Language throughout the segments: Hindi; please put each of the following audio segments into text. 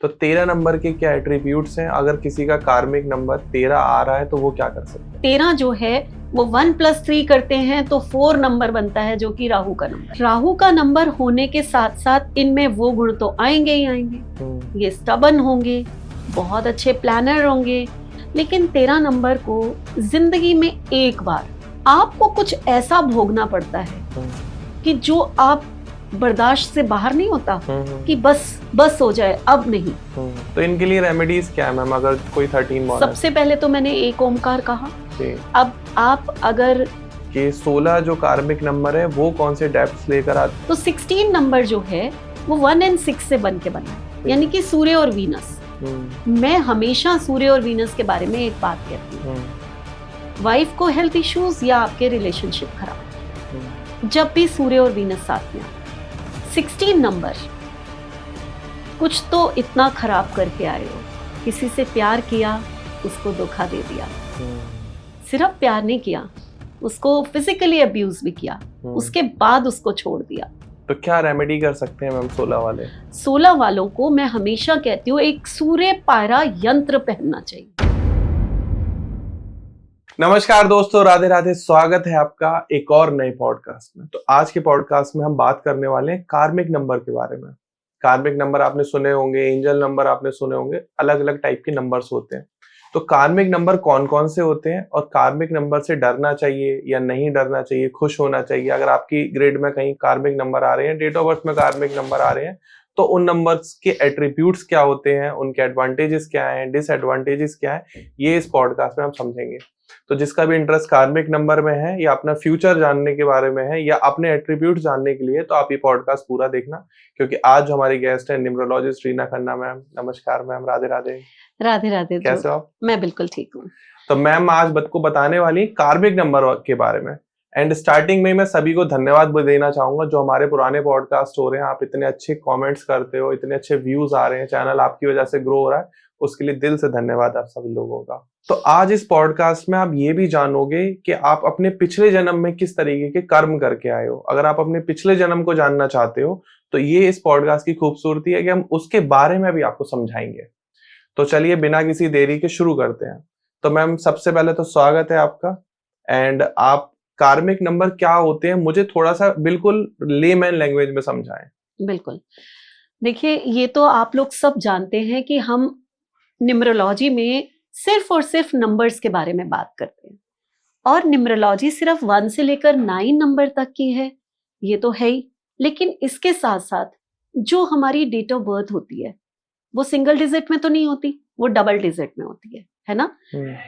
तो 13 नंबर के क्या एट्रीब्यूट्स हैं? अगर किसी का कार्मिक नंबर 13 आ रहा है तो वो क्या कर सकते हैं? 13 जो है वो 1+3 करते हैं तो 4 नंबर बनता है, जो कि राहु का नंबर। राहु का नंबर होने के साथ साथ इनमें वो गुण तो आएंगे ही आएंगे। ये स्टबन होंगे, बहुत अच्छे प्लानर होंगे, लेकिन 13 नंबर को जिंदगी में एक बार आपको कुछ ऐसा भोगना पड़ता है कि जो आप बर्दाश्त से बाहर नहीं होता, कि बस हो जाए, अब नहीं। तो इनके लिए रेमेडीज क्या है मैम, अगर कोई 13 बॉर्न है? सबसे पहले तो मैंने एक ओमकार कहा। अब आप अगर ये 16 जो कार्मिक नंबर है वो कौन से डेप्थ्स लेकर आते? तो 16 नंबर जो है वो 1 और 6 से बन के बना है, यानी कि सूर्य और वीनस। मैं हमेशा सूर्य और वीनस के बारे में एक बात कहती हूँ, वाइफ को हेल्थ इश्यूज या आपके रिलेशनशिप खराब, जब भी सूर्य और वीनस साथ में आए, 16 नंबर कुछ तो इतना खराब करके आए हो। किसी से प्यार किया, उसको धोखा दे दिया। सिर्फ प्यार नहीं किया, उसको फिजिकली अब्यूज भी किया, उसके बाद उसको छोड़ दिया। तो क्या रेमेडी कर सकते हैं मैम 16 वाले? 16 वालों को मैं हमेशा कहती हूँ एक सूर्य पायरा यंत्र पहनना चाहिए। नमस्कार दोस्तों, राधे राधे। स्वागत है आपका एक और नए पॉडकास्ट में। तो आज के पॉडकास्ट में हम बात करने वाले हैं कार्मिक नंबर के बारे में। कार्मिक नंबर आपने सुने होंगे, एंजल नंबर आपने सुने होंगे, अलग अलग टाइप के नंबर्स होते हैं। तो कार्मिक नंबर कौन कौन से होते हैं और कार्मिक नंबर से डरना चाहिए या नहीं डरना चाहिए, खुश होना चाहिए? अगर आपकी ग्रेड में कहीं कार्मिक नंबर आ रहे हैं, डेट ऑफ बर्थ में कार्मिक नंबर आ रहे हैं, तो उन नंबर्स के एट्रीब्यूट्स क्या होते हैं, उनके एडवांटेजेस क्या हैं, डिसएडवांटेजेस क्या है, ये इस पॉडकास्ट में हम समझेंगे। तो जिसका भी इंटरेस्ट कार्मिक नंबर में है या अपना फ्यूचर जानने के बारे में है या अपने एट्रीब्यूट जानने के लिए, तो आप ये पॉडकास्ट पूरा देखना, क्योंकि आज जो हमारी गेस्ट है न्यूमरोलॉजिस्ट रीना खन्ना मैम। नमस्कार मैम, राधे राधे। राधे राधे। कैसे हो आप? मैं बिल्कुल ठीक हूँ। तो मैम आज को बताने वाली कार्मिक नंबर के बारे में। एंड स्टार्टिंग में मैं सभी को धन्यवाद देना चाहूंगा जो हमारे पुराने पॉडकास्ट हो रहे हैं। आप इतने अच्छे कमेंट्स करते हो, इतने अच्छे व्यूज आ रहे हैं, चैनल आपकी वजह से ग्रो हो रहा है, उसके लिए दिल से धन्यवाद आप सभी लोगों का। तो आज इस पॉडकास्ट में आप ये भी जानोगे कि आप अपने पिछले जन्म में किस तरीके के कर्म करके आए हो। अगर आप अपने पिछले जन्म को जानना चाहते हो तो ये इस पॉडकास्ट की खूबसूरती है कि हम उसके बारे में भी आपको समझाएंगे। तो चलिए बिना किसी देरी के शुरू करते हैं। तो मैम सबसे पहले तो स्वागत है आपका। एंड आप कार्मिक नंबर क्या होते हैं मुझे थोड़ा सा बिल्कुल लेमैन लैंग्वेज में समझाएं। बिल्कुल, देखिए ये तो आप लोग सब जानते हैं कि हम न्यूमरोलॉजी में सिर्फ और सिर्फ नंबर्स के बारे में बात करते हैं, और न्यूमरोलॉजी सिर्फ 1 से लेकर 9 नंबर तक की है, ये तो है ही। लेकिन इसके साथ साथ जो हमारी डेट ऑफ बर्थ होती है वो सिंगल डिजिट में तो नहीं होती, वो डबल डिजिट में होती है ना?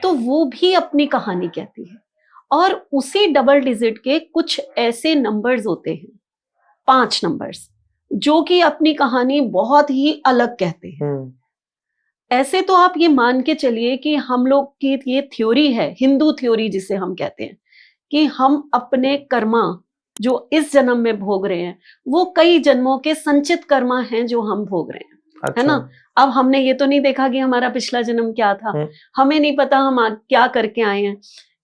तो वो भी अपनी कहानी कहती है, और उसी डबल डिजिट के कुछ ऐसे नंबर्स होते हैं, 5 नंबर्स, जो कि अपनी कहानी बहुत ही अलग कहते हैं। ऐसे तो आप ये मान के चलिए कि हम लोग की ये थ्योरी है, हिंदू थ्योरी जिसे हम कहते हैं, कि हम अपने कर्मा जो इस जन्म में भोग रहे हैं वो कई जन्मों के संचित कर्मा हैं जो हम भोग रहे हैं। अच्छा। है ना? अब हमने ये तो नहीं देखा कि हमारा पिछला जन्म क्या था, हमें नहीं पता हम क्या करके आए हैं।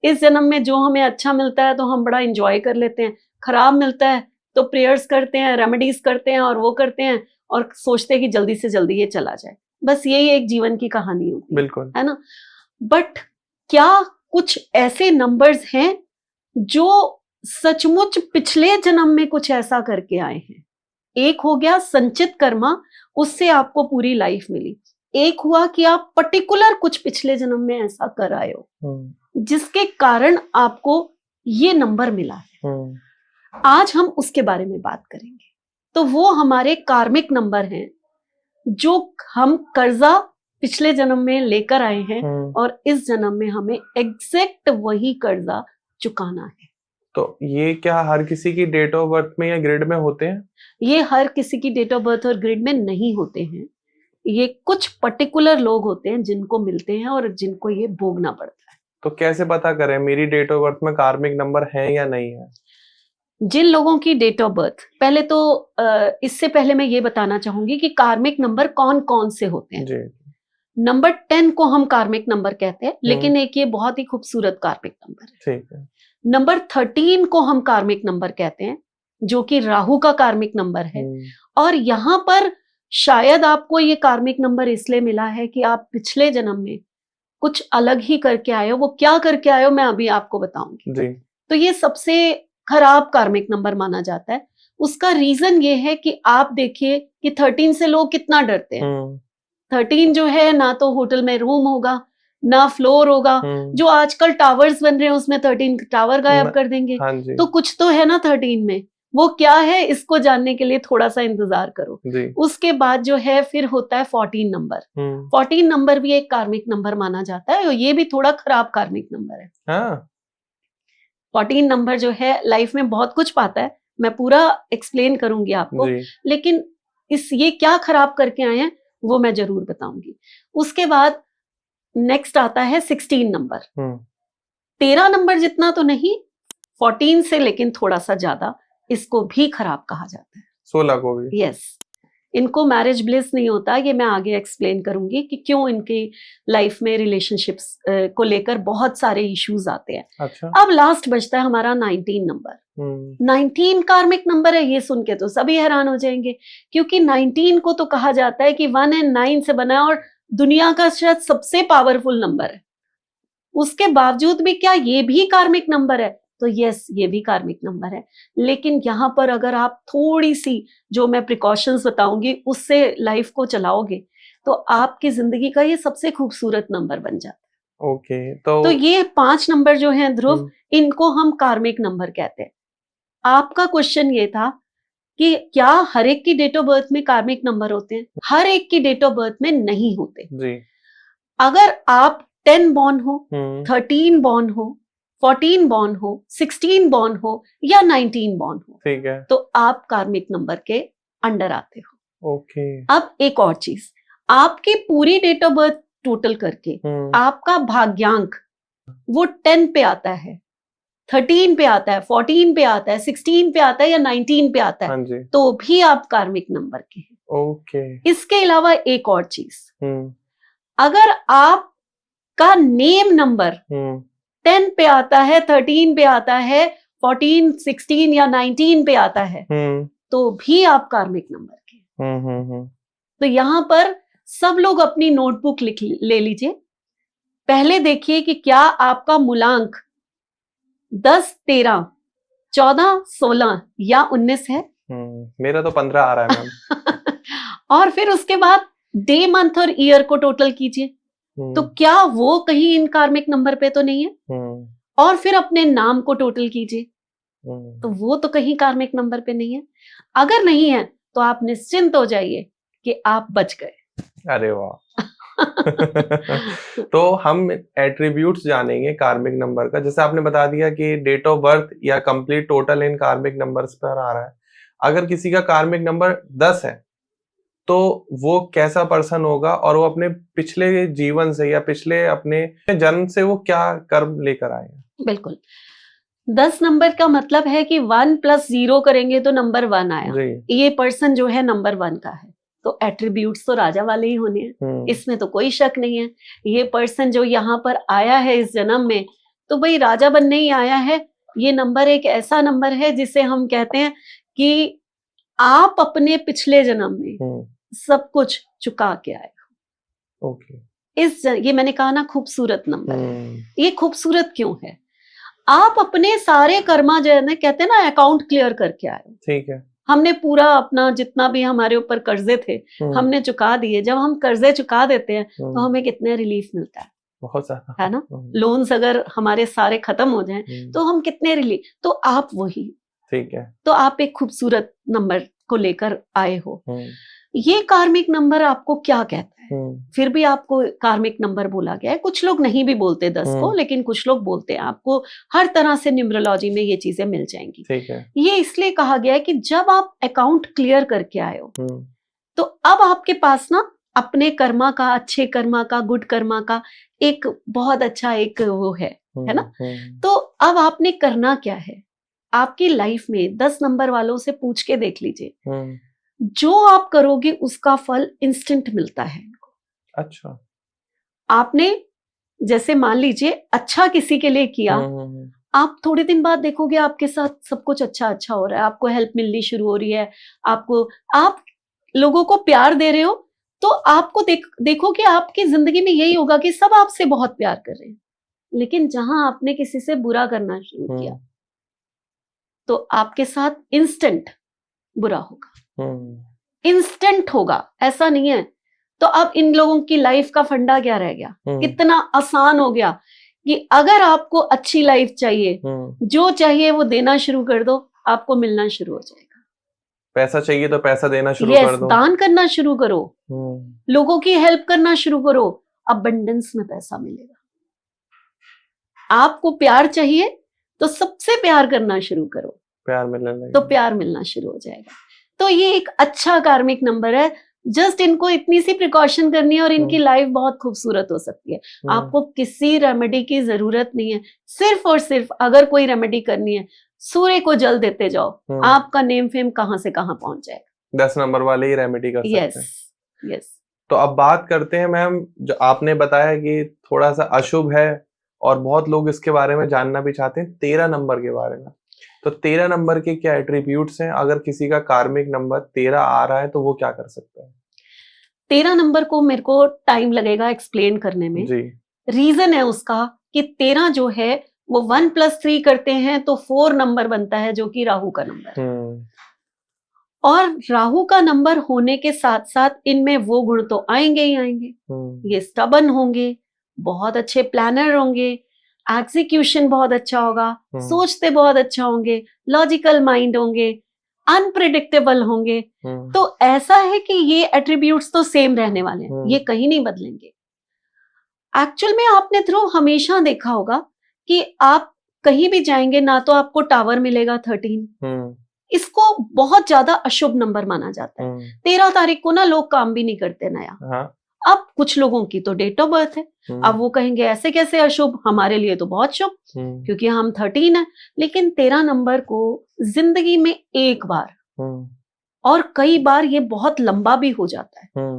इस जन्म में जो हमें अच्छा मिलता है तो हम बड़ा एंजॉय कर लेते हैं, खराब मिलता है तो प्रेयर्स करते हैं, रेमेडीज करते हैं और वो करते हैं और सोचते हैं कि जल्दी से जल्दी ये चला जाए। बस यही एक जीवन की कहानी होती है। बिल्कुल, है ना? बट क्या कुछ ऐसे नंबर्स हैं जो सचमुच पिछले जन्म में कुछ ऐसा करके आए हैं? एक हो गया संचित कर्मा, उससे आपको पूरी लाइफ मिली। एक हुआ कि आप पर्टिकुलर कुछ पिछले जन्म में ऐसा कर आए हो जिसके कारण आपको ये नंबर मिला है। आज हम उसके बारे में बात करेंगे। तो वो हमारे कार्मिक नंबर हैं जो हम कर्जा पिछले जन्म में लेकर आए हैं और इस जन्म में हमें एग्जैक्ट वही कर्जा चुकाना है। तो ये क्या हर किसी की डेट ऑफ बर्थ में या ग्रिड में होते हैं? ये हर किसी की डेट ऑफ बर्थ और ग्रिड में नहीं होते हैं। ये कुछ पर्टिकुलर लोग होते हैं जिनको मिलते हैं और जिनको ये भोगना पड़ता है। तो कैसे पता करें मेरी डेट ऑफ बर्थ में कार्मिक नंबर है या नहीं है? जिन लोगों की डेट ऑफ बर्थ, पहले तो इससे पहले मैं ये बताना चाहूंगी कि कार्मिक नंबर कौन कौन से होते हैं। जी। नंबर 10 को हम कार्मिक नंबर कहते हैं, लेकिन एक ये बहुत ही खूबसूरत कार्मिक नंबर है। ठीक है। नंबर 13 को हम कार्मिक नंबर कहते हैं, जो कि राहु का कार्मिक नंबर है। और यहाँ पर शायद आपको ये कार्मिक नंबर इसलिए मिला है कि आप पिछले जन्म में कुछ अलग ही करके आए हो। वो क्या करके आए हो मैं अभी आपको बताऊंगी जी। तो ये सबसे खराब कार्मिक नंबर माना जाता है। उसका रीजन ये है कि आप देखिए कि 13 से लोग कितना डरते हैं। 13 जो है ना तो होटल में रूम होगा ना फ्लोर होगा। जो आजकल टावर्स बन रहे हैं उसमें 13 टावर गायब कर देंगे। हाँ जी। तो कुछ तो है ना 13 में, वो क्या है इसको जानने के लिए थोड़ा सा इंतजार करो जी। उसके बाद जो है फिर होता है 14 नंबर। 14 नंबर भी एक कार्मिक नंबर माना जाता है और ये भी थोड़ा खराब कार्मिक नंबर है। हाँ। 14 नंबर जो है लाइफ में बहुत कुछ पाता है, मैं पूरा एक्सप्लेन करूंगी आपको जी। लेकिन ये क्या खराब करके आए हैं वो मैं जरूर बताऊंगी। उसके बाद नेक्स्ट आता है 16 नंबर। 13 नंबर जितना तो नहीं, 14 से लेकिन थोड़ा सा ज्यादा, इसको भी खराब कहा जाता है। 16 को भी। यस, इनको मैरिज ब्लिस नहीं होता, ये मैं आगे एक्सप्लेन करूंगी कि क्यों इनकी लाइफ में रिलेशनशिप्स को लेकर बहुत सारे इश्यूज आते हैं। अच्छा। अब लास्ट बचता है हमारा 19 नंबर। 19 कार्मिक नंबर है, ये सुन के तो सभी हैरान हो जाएंगे क्योंकि 19 को तो कहा जाता है कि 1 एंड 9 से बना है और दुनिया का शायद सबसे पावरफुल नंबर है। उसके बावजूद भी क्या ये भी कार्मिक नंबर है? तो यस, ये भी कार्मिक नंबर है, लेकिन यहाँ पर अगर आप थोड़ी सी जो मैं प्रिकॉशंस बताऊंगी उससे लाइफ को चलाओगे तो आपकी जिंदगी का ये सबसे खूबसूरत नंबर बन जाता है। ओके, तो ये 5 नंबर जो हैं ध्रुव, इनको हम कार्मिक नंबर कहते हैं। आपका क्वेश्चन ये था कि क्या हर एक की डेट ऑफ बर्थ में कार्मिक नंबर होते हैं? हर एक की डेट ऑफ बर्थ में नहीं होते जी। अगर आप 10 बॉर्न हो, 13 बॉर्न हो, 14 बॉर्न हो, 16 बॉर्न हो या 19 बॉर्न हो, ठीक है, तो आप कार्मिक नंबर के अंडर आते हो। ओके। अब एक और चीज, आपकी पूरी डेट ऑफ बर्थ टोटल करके आपका भाग्यांक वो 10 पे आता है, 13 पे आता है, 14 पे आता है, 16 पे आता है या 19 पे आता है, हाँ जी। तो भी आप कार्मिक नंबर के हैं। ओके। इसके अलावा एक और चीज, अगर आपका नेम नंबर 10 पे आता है, 13 पे आता है, 14, 16 या 19 पे आता है, तो भी आप कार्मिक नंबर के। तो यहां पर सब लोग अपनी नोटबुक ले लीजिए। पहले देखिए कि क्या आपका मूलांक 10, 13, 14, 16 या 19 है। मेरा तो 15 आ रहा है मैम। और फिर उसके बाद डे, मंथ और ईयर को टोटल कीजिए, तो क्या वो कहीं इन कार्मिक नंबर पे तो नहीं है। और फिर अपने नाम को टोटल कीजिए, तो वो तो कहीं कार्मिक नंबर पे नहीं है। अगर नहीं है तो आप निश्चिंत हो जाइए कि आप बच गए। अरे वाह। तो हम एट्रीब्यूट्स जानेंगे कार्मिक नंबर का। जैसे आपने बता दिया कि डेट ऑफ बर्थ या कंप्लीट टोटल इन कार्मिक नंबर्स पर आ रहा है। अगर किसी का कार्मिक नंबर 10 है तो वो कैसा पर्सन होगा और वो अपने पिछले जीवन से या पिछले अपने जन्म से वो क्या कर्म लेकर आए हैं? बिल्कुल, 10 नंबर का मतलब है कि 1 + 0 करेंगे तो नंबर 1 आया। ये पर्सन जो है नंबर 1 का है, तो एट्रीब्यूट्स तो राजा वाले ही होने हैं, इसमें तो कोई शक नहीं है। ये पर्सन जो यहाँ पर आया है इस जन्म में, तो भाई राजा बनने ही आया है। ये नंबर एक ऐसा नंबर है जिसे हम कहते हैं कि आप अपने पिछले जन्म में सब कुछ चुका के आए हो। ओके। ये मैंने कहा ना खूबसूरत नंबर है। ये खूबसूरत क्यों है? आप अपने सारे कर्मा जो है ना, कहते हैं ना, अकाउंट क्लियर करके आए हो। ठीक है। हमने पूरा अपना जितना भी हमारे ऊपर कर्जे थे हमने चुका दिए। जब हम कर्जे चुका देते हैं तो हमें कितने रिलीफ मिलता है, बहुत ज्यादा, है ना। लोन्स अगर हमारे सारे खत्म हो जाएं तो हम कितने रिलीफ। तो आप वही, ठीक है, तो आप एक खूबसूरत नंबर को लेकर आए हो। ये कार्मिक नंबर आपको क्या कहता है? फिर भी आपको कार्मिक नंबर बोला गया है। कुछ लोग नहीं भी बोलते 10 को, लेकिन कुछ लोग बोलते हैं। आपको हर तरह से न्यूमरोलॉजी में ये चीजें मिल जाएंगी। ठीक है। ये इसलिए कहा गया है कि जब आप अकाउंट क्लियर करके आए हो तो अब आपके पास ना अपने कर्मा का, अच्छे कर्मा का, गुड कर्मा का एक बहुत अच्छा एक वो है ना। तो अब आपने करना क्या है? आपकी लाइफ में 10 नंबर वालों से पूछ के देख लीजिए, जो आप करोगे उसका फल इंस्टेंट मिलता है इनको। अच्छा। आपने जैसे मान लीजिए अच्छा किसी के लिए किया, आप थोड़े दिन बाद देखोगे आपके साथ सब कुछ अच्छा अच्छा हो रहा है, आपको हेल्प मिलनी शुरू हो रही है। आप लोगों को प्यार दे रहे हो तो आपको देखो कि आपकी जिंदगी में यही होगा कि सब आपसे बहुत प्यार कर रहे हैं, लेकिन जहां आपने किसी से बुरा करना शुरू किया तो आपके साथ इंस्टेंट बुरा होगा, इंस्टेंट होगा, ऐसा नहीं है। तो अब इन लोगों की लाइफ का फंडा क्या रह गया, कितना आसान हो गया कि अगर आपको अच्छी लाइफ चाहिए, जो चाहिए वो देना शुरू कर दो, आपको मिलना शुरू हो जाएगा। पैसा चाहिए तो पैसा देना शुरू कर दो, दान करना शुरू करो, लोगों की हेल्प करना शुरू करो, अबंडेंस में पैसा मिलेगा। आपको प्यार चाहिए तो सबसे प्यार करना शुरू करो, प्यार मिलने लगेगा तो प्यार मिलना शुरू हो जाएगा। तो ये एक अच्छा कार्मिक नंबर है। जस्ट इनको इतनी सी प्रिकॉशन करनी है और इनकी लाइफ बहुत खूबसूरत हो सकती है। आपको किसी रेमेडी की जरूरत नहीं है, सिर्फ और सिर्फ अगर कोई रेमेडी करनी है, सूर्य को जल देते जाओ, आपका नेम फेम कहां से कहां पहुंच जाएगा। 10 नंबर वाले ही रेमेडी कर सकते हैं। यस। तो अब बात करते हैं मैम, जो आपने बताया कि थोड़ा सा अशुभ है और बहुत लोग इसके बारे में जानना भी चाहते हैं, 13 नंबर के बारे में। तो 13 नंबर के क्या एट्रीब्यूट्स हैं? अगर किसी का कार्मिक नंबर 13 आ रहा है तो वो क्या कर सकता है? 13 नंबर को मेरे को टाइम लगेगा एक्सप्लेन करने में जी। रीजन है उसका कि 13 जो है वो 1+3 करते हैं तो 4 नंबर बनता है, जो कि राहु का नंबर है। और राहु का नंबर होने के साथ साथ इनमें वो गुण तो आएंगे ही आएंगे। ये स्टबन होंगे, बहुत अच्छे प्लानर होंगे, एग्जीक्यूशन बहुत अच्छा होगा, सोचते बहुत अच्छा होंगे, लॉजिकल माइंड होंगे, अनप्रिडिक्टेबल होंगे। तो ऐसा है कि ये एट्रीब्यूट्स तो सेम रहने वाले हैं, ये कहीं नहीं बदलेंगे। एक्चुअल में आपने थ्रू हमेशा देखा होगा कि आप कहीं भी जाएंगे ना तो आपको टावर मिलेगा 13। इसको बहुत ज्यादा अशुभ नंबर माना जाता है। 13 तारीख को ना लोग काम भी नहीं करते नया। अब कुछ लोगों की तो डेट ऑफ बर्थ है, अब वो कहेंगे ऐसे कैसे अशुभ, हमारे लिए तो बहुत शुभ क्योंकि हम 13 है। लेकिन 13 नंबर को जिंदगी में एक बार और कई बार ये बहुत लंबा भी हो जाता है,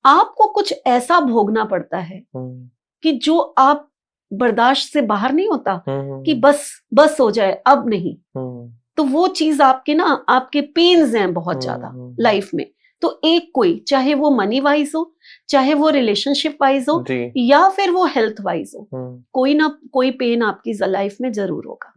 आपको कुछ ऐसा भोगना पड़ता है कि जो आप बर्दाश्त से बाहर नहीं होता कि बस हो जाए अब नहीं। तो वो चीज आपके ना, आपके पेन्स हैं बहुत ज्यादा लाइफ में। तो एक कोई, चाहे वो मनी वाइज हो, चाहे वो रिलेशनशिप वाइज हो, या फिर वो हेल्थ वाइज हो, कोई ना कोई पेन आपकी लाइफ में जरूर होगा।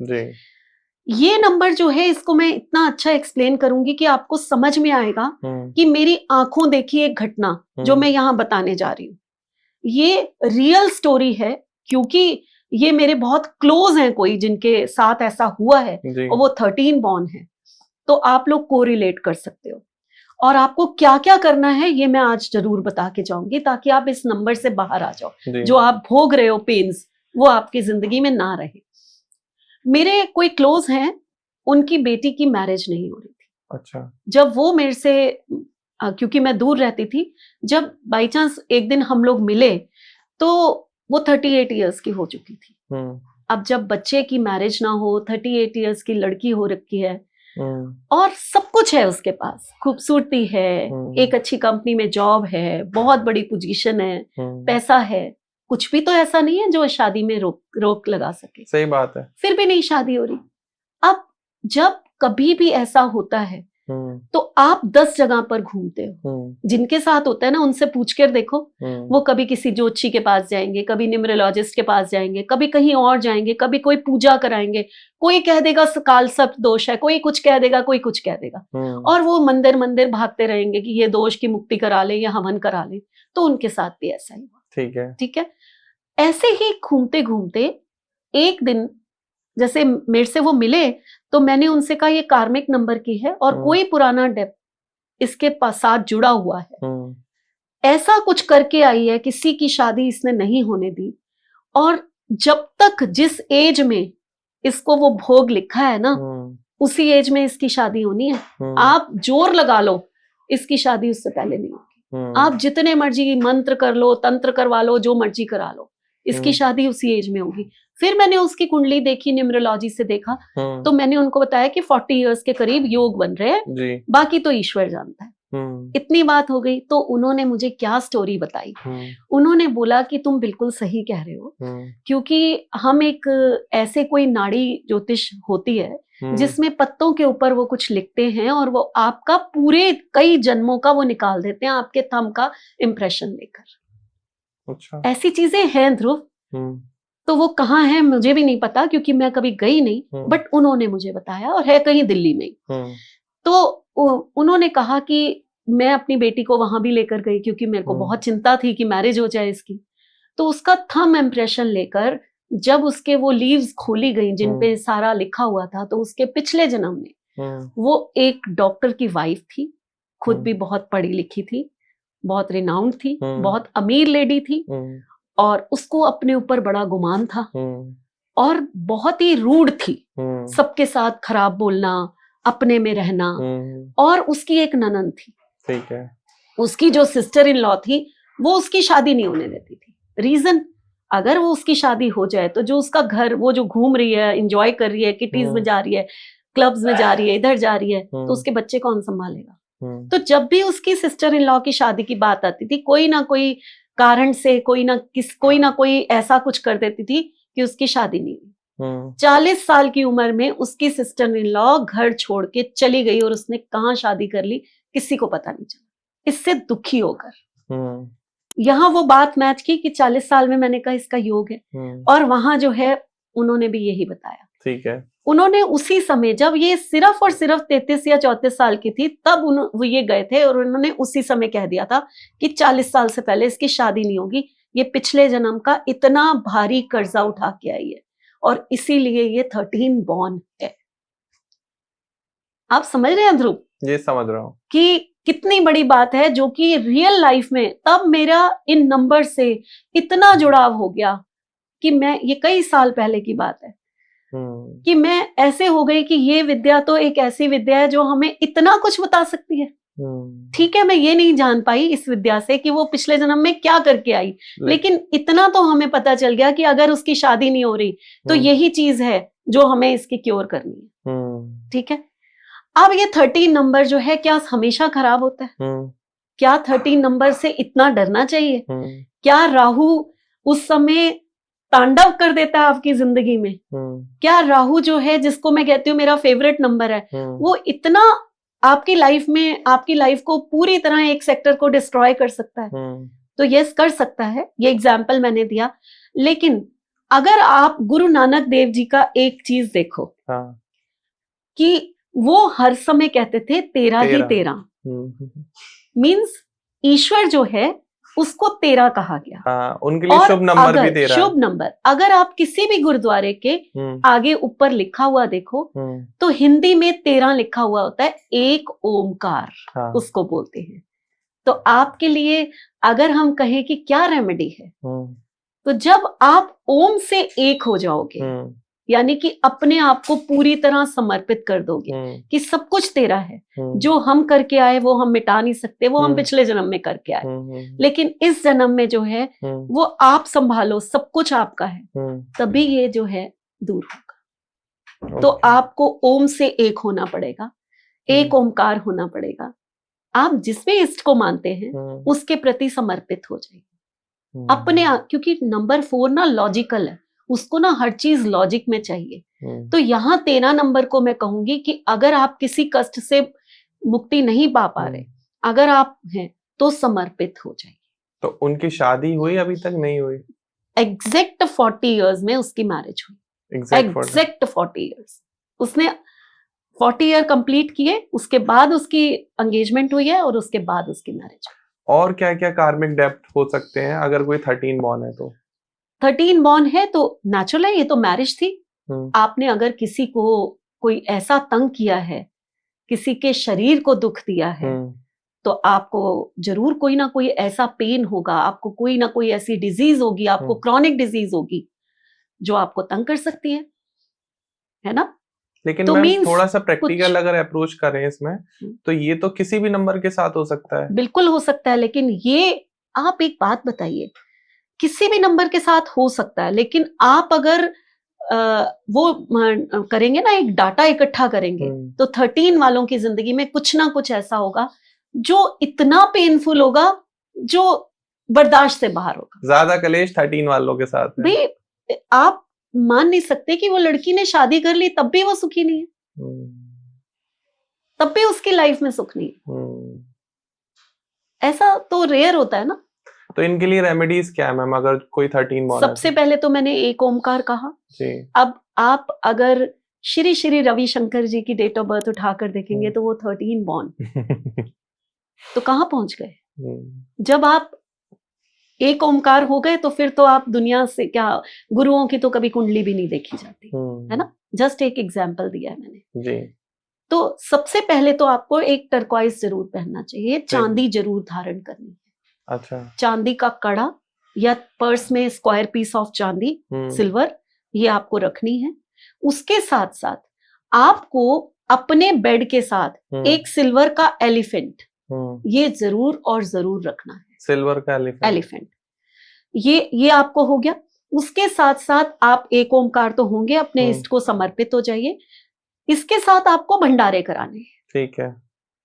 ये नंबर जो है इसको मैं इतना अच्छा एक्सप्लेन करूंगी कि आपको समझ में आएगा कि मेरी आंखों देखी एक घटना जो मैं यहाँ बताने जा रही हूँ, ये रियल स्टोरी है क्योंकि ये मेरे बहुत क्लोज हैं कोई जिनके साथ ऐसा हुआ है और वो 13 बॉर्न है। तो आप लोग को रिलेट कर सकते हो और आपको क्या क्या करना है ये मैं आज जरूर बता के जाऊंगी ताकि आप इस नंबर से बाहर आ जाओ। जो आप भोग रहे हो पेन्स वो आपकी जिंदगी में ना रहे। मेरे कोई क्लोज हैं, उनकी बेटी की मैरिज नहीं हो रही थी। अच्छा। जब वो मेरे से, क्योंकि मैं दूर रहती थी, जब बाई चांस एक दिन हम लोग मिले तो वो 38 इयर्स की हो चुकी थी। अब जब बच्चे की मैरिज ना हो, 38 इयर्स की लड़की हो रखी है और सब कुछ है उसके पास, खूबसूरती है, एक अच्छी कंपनी में जॉब है, बहुत बड़ी पोजीशन है, पैसा है, कुछ भी तो ऐसा नहीं है जो शादी में रोक लगा सके। सही बात है। फिर भी नहीं शादी हो रही। अब जब कभी भी ऐसा होता है तो आप 10 जगह पर घूमते हो, जिनके साथ होता है ना उनसे पूछ कर देखो, वो कभी किसी ज्योतिषी के पास जाएंगे, कभी न्यूमरोलॉजिस्ट के पास जाएंगे, कभी कहीं और जाएंगे, कभी कोई पूजा कराएंगे, कोई कह देगा काल सर्प दोष है, कोई कुछ कह देगा, कोई कुछ कह देगा, और वो मंदिर मंदिर भागते रहेंगे कि ये दोष की मुक्ति करा ले या हवन करा ले। तो उनके साथ भी ऐसा ही हुआ। ठीक है, ठीक है। ऐसे ही घूमते घूमते एक दिन जैसे मेरे से वो मिले तो मैंने उनसे कहा ये कार्मिक नंबर की है और कोई पुराना डेप्थ इसके साथ जुड़ा हुआ है, ऐसा कुछ करके आई है, किसी की शादी इसने नहीं होने दी, और जब तक जिस एज में इसको वो भोग लिखा है ना उसी एज में इसकी शादी होनी है। आप जोर लगा लो, इसकी शादी उससे पहले नहीं होगी। आप जितने मर्जी मंत्र कर लो, तंत्र करवा लो, जो मर्जी करा लो, इसकी शादी उसी एज में होगी। फिर मैंने उसकी कुंडली देखी, न्यूमरोलॉजी से देखा, तो मैंने उनको बताया कि 40 इयर्स के करीब योग बन रहे हैं, बाकी तो ईश्वर जानता है। इतनी बात हो गई। तो उन्होंने मुझे क्या स्टोरी बताई, उन्होंने बोला कि तुम बिल्कुल सही कह रहे हो, क्योंकि हम एक ऐसे कोई नाड़ी ज्योतिष होती है जिसमें पत्तों के ध्रुव वो कुछ लिखते हैं और वो आपका पूरे कई जन्मों का वो निकाल देते हैं आपके थंब का इम्प्रेशन लेकर। अच्छा। ऐसी चीजें हैं ध्रुव। तो वो कहाँ है मुझे भी नहीं पता क्योंकि मैं कभी गई नहीं, बट उन्होंने मुझे बताया और है कहीं दिल्ली में ही। तो उन्होंने कहा कि मैं अपनी बेटी को वहां भी लेकर गई क्योंकि मेरे को बहुत चिंता थी कि मैरिज हो जाए इसकी। तो उसका थंब इम्प्रेशन लेकर जब उसके वो लीव्स खोली गई जिन पे सारा लिखा हुआ था, तो उसके पिछले जन्म में वो एक डॉक्टर की वाइफ थी, खुद भी बहुत पढ़ी लिखी थी, बहुत रिनाउंड थी, बहुत अमीर लेडी थी, और उसको अपने ऊपर बड़ा गुमान था और बहुत ही रूड थी, सबके साथ खराब बोलना, अपने में रहना। और उसकी एक ननंद थी, ठीक है, उसकी जो सिस्टर इन लॉ थी वो उसकी शादी नहीं होने देती थी। रीजन, अगर वो उसकी शादी हो जाए तो जो उसका घर, वो जो घूम रही है, एंजॉय कर रही है, किटीज में जा रही है, क्लब्स में जा रही है, इधर जा रही है, तो उसके बच्चे कौन संभालेगा। तो जब भी उसकी सिस्टर इन लॉ की शादी की बात आती थी, कोई ना कोई कारण से कोई ना कोई ऐसा कुछ कर देती थी कि उसकी शादी नहीं हुई। 40 साल की उम्र में उसकी सिस्टर इन लॉ घर छोड़ के चली गई और उसने कहाँ शादी कर ली किसी को पता नहीं चला। इससे दुखी होकर यहाँ वो बात मैच की कि 40 साल में मैंने कहा इसका योग है, और वहां जो है उन्होंने भी यही बताया। ठीक है, उन्होंने उसी समय जब ये सिर्फ और सिर्फ 33 या 34 साल की थी तब वो ये गए थे और उन्होंने उसी समय कह दिया था कि 40 साल से पहले इसकी शादी नहीं होगी, ये पिछले जन्म का इतना भारी कर्जा उठा के आई है और इसीलिए ये 13 बॉर्न है। आप समझ रहे हैं ध्रुव? ये समझ रहा हूँ कि कितनी बड़ी बात है, जो कि रियल लाइफ में तब मेरा इन नंबर से इतना जुड़ाव हो गया कि मैं, ये कई साल पहले की बात है, कि मैं ऐसे हो गई कि ये विद्या तो एक ऐसी विद्या है जो हमें इतना कुछ बता सकती है। ठीक है, मैं ये नहीं जान पाई इस विद्या से कि वो पिछले जन्म में क्या करके आई, लेकिन इतना तो हमें पता चल गया कि अगर उसकी शादी नहीं हो रही तो यही चीज है जो हमें इसकी क्योर करनी है। ठीक है, अब ये 13 नंबर जो है क्या हमेशा खराब होता है? क्या 13 नंबर से इतना डरना चाहिए? क्या राहु उस समय तांडव कर देता है आपकी जिंदगी में? क्या राहु जो है, जिसको मैं कहती हूँ मेरा फेवरेट नंबर है, वो इतना आपकी लाइफ में, आपकी लाइफ को पूरी तरह एक सेक्टर को डिस्ट्रॉय कर सकता है? तो यस, कर सकता है, ये एग्जाम्पल मैंने दिया। लेकिन अगर आप गुरु नानक देव जी का एक चीज देखो, कि वो हर समय कहते थे 13 ही 13, मीन्स ईश्वर जो है उसको 13 कहा गया। उनके लिए शुभ नंबर भी 13, शुभ नंबर। अगर आप किसी भी गुरुद्वारे के आगे ऊपर लिखा हुआ देखो तो हिंदी में 13 लिखा हुआ होता है, एक ओमकार उसको बोलते हैं। तो आपके लिए अगर हम कहें कि क्या रेमेडी है, तो जब आप ओम से एक हो जाओगे, यानी कि अपने आप को पूरी तरह समर्पित कर दोगे कि सब कुछ तेरा है, जो हम करके आए वो हम मिटा नहीं सकते, वो हम पिछले जन्म में करके आए, लेकिन इस जन्म में जो है वो आप संभालो, सब कुछ आपका है, तभी ये जो है दूर होगा। तो आपको ओम से एक होना पड़ेगा, एक ओमकार होना पड़ेगा। आप जिस भी इष्ट को मानते हैं उसके प्रति समर्पित हो जाइए अपने आप, क्योंकि नंबर 4 ना लॉजिकल है, उसको ना हर चीज लॉजिक में चाहिए। तो यहाँ 13 नंबर को मैं कहूंगी कि अगर आप किसी कष्ट से मुक्ति नहीं पा पा रहे, अगर आप हैं तो समर्पित हो जाइए। तो उनकी शादी हुई? अभी तक नहीं हुई। एग्जैक्ट 40 इयर्स में उसकी मैरिज हुई। एग्जैक्ट 40 इयर्स, उसने 40 ईयर कंप्लीट किए, उसके बाद उसकी एंगेजमेंट हुई है और उसके बाद उसकी मैरिज। और क्या क्या कार्मिक डेप्थ हो सकते हैं अगर कोई 13 बॉर्न है तो? 13 बॉर्न है तो नेचुरल है, ये तो मैरिज थी। आपने अगर किसी को कोई ऐसा तंग किया है, किसी के शरीर को दुख दिया है, तो आपको जरूर कोई ना कोई ऐसा पेन होगा, आपको कोई ना कोई ऐसी डिजीज होगी, आपको क्रॉनिक डिजीज होगी जो आपको तंग कर सकती है ना? लेकिन तो थोड़ा सा प्रैक्टिकल अगर अप्रोच करें इसमें, तो ये तो किसी भी नंबर के साथ हो सकता है। बिल्कुल हो सकता है, लेकिन ये आप एक बात बताइए, किसी भी नंबर के साथ हो सकता है, लेकिन आप अगर वो करेंगे ना, एक डाटा इकट्ठा करेंगे, तो 13 वालों की जिंदगी में कुछ ना कुछ ऐसा होगा जो इतना पेनफुल होगा, जो बर्दाश्त से बाहर होगा। ज्यादा कलेश 13 वालों के साथ है। भाई आप मान नहीं सकते कि वो लड़की ने शादी कर ली तब भी वो सुखी नहीं है। तब भी उसकी लाइफ में सुख नहीं है। ऐसा तो रेयर होता है ना। तो इनके लिए रेमेडीज क्या है मैम, अगर कोई 13 बॉर्न है सबसे पहले तो मैंने एक ओमकार कहा जी। अब आप अगर श्री श्री रविशंकर जी की डेट ऑफ बर्थ उठाकर देखेंगे तो वो 13 बॉर्न तो कहाँ पहुंच गए। जब आप एक ओमकार हो गए तो फिर तो आप दुनिया से क्या, गुरुओं की तो कभी कुंडली भी नहीं देखी जाती है ना। जस्ट एक एग्जाम्पल दिया है मैंने जी। तो सबसे पहले तो आपको एक टर्क्वाइज जरूर पहनना चाहिए, चांदी जरूर धारण करनी है। अच्छा। चांदी का कड़ा या पर्स में स्क्वायर पीस ऑफ चांदी सिल्वर ये आपको रखनी है। उसके साथ साथ आपको अपने बेड के साथ एक सिल्वर का एलिफेंट ये जरूर और जरूर रखना है। सिल्वर का एलिफेंट ये आपको हो गया। उसके साथ साथ आप एक ओमकार तो होंगे, अपने इष्ट को समर्पित हो जाइए। इसके साथ आपको भंडारे कराने हैं। ठीक है।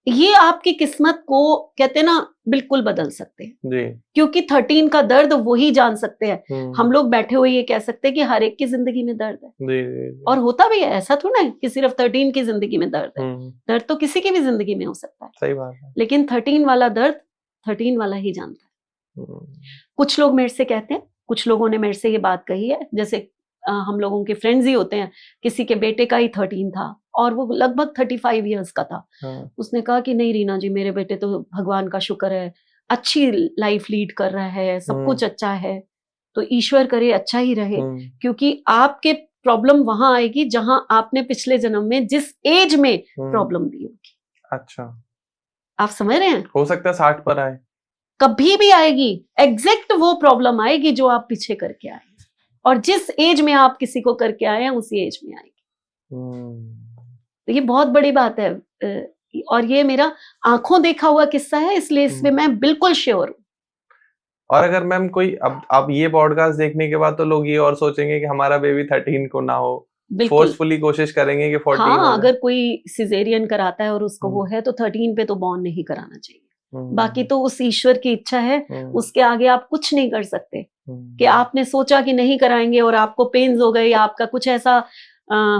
ये आपकी किस्मत को कहते हैं ना बिल्कुल बदल सकते हैं जी। क्योंकि 13 का दर्द वही जान सकते हैं। हम लोग बैठे हुए ये कह सकते हैं कि हर एक की जिंदगी में दर्द है जी। और होता भी है, ऐसा थोड़ा है कि सिर्फ 13 की जिंदगी में दर्द है। दर्द तो किसी की भी जिंदगी में हो सकता है। सही बात है। लेकिन 13 वाला दर्द 13 वाला ही जानता है। कुछ लोग मेरे से कहते हैं, कुछ लोगों ने मेरे से ये बात कही है, जैसे हम लोगों के फ्रेंड्स ही होते हैं, किसी के बेटे का ही 13 था और वो लगभग 35 इयर्स का था। उसने कहा कि नहीं रीना जी, मेरे बेटे तो भगवान का शुक्र है अच्छी लाइफ लीड कर रहा है, सब कुछ अच्छा है, तो ईश्वर करे अच्छा ही रहे। क्योंकि आपके प्रॉब्लम वहां आएगी जहां आपने पिछले जन्म में जिस एज में प्रॉब्लम दी होगी। अच्छा, आप समझ रहे हैं। हो सकता है 60 पर आए, कभी भी आएगी, एग्जैक्ट वो प्रॉब्लम आएगी जो आप पीछे करके आए और जिस एज में आप किसी को करके आए हैं उसी एज में आएगी। तो ये बहुत बड़ी बात है और ये मेरा आंखों देखा हुआ किस्सा है, इसलिए इसमें मैं बिल्कुल श्योर हूँ। और अगर मैम कोई अब ये पॉडकास्ट देखने के बाद तो लोग ये और सोचेंगे कि हमारा बेबी 13 को ना हो, फोर्सफुली कोशिश करेंगे कि 14 हाँ, अगर कोई सिजेरियन कराता है और उसको वो है तो 13 पे तो बॉर्न नहीं कराना चाहिए। बाकी तो उस ईश्वर की इच्छा है, उसके आगे आप कुछ नहीं कर सकते। कि आपने सोचा कि नहीं कराएंगे और आपको पेन्स हो गए या आपका कुछ ऐसा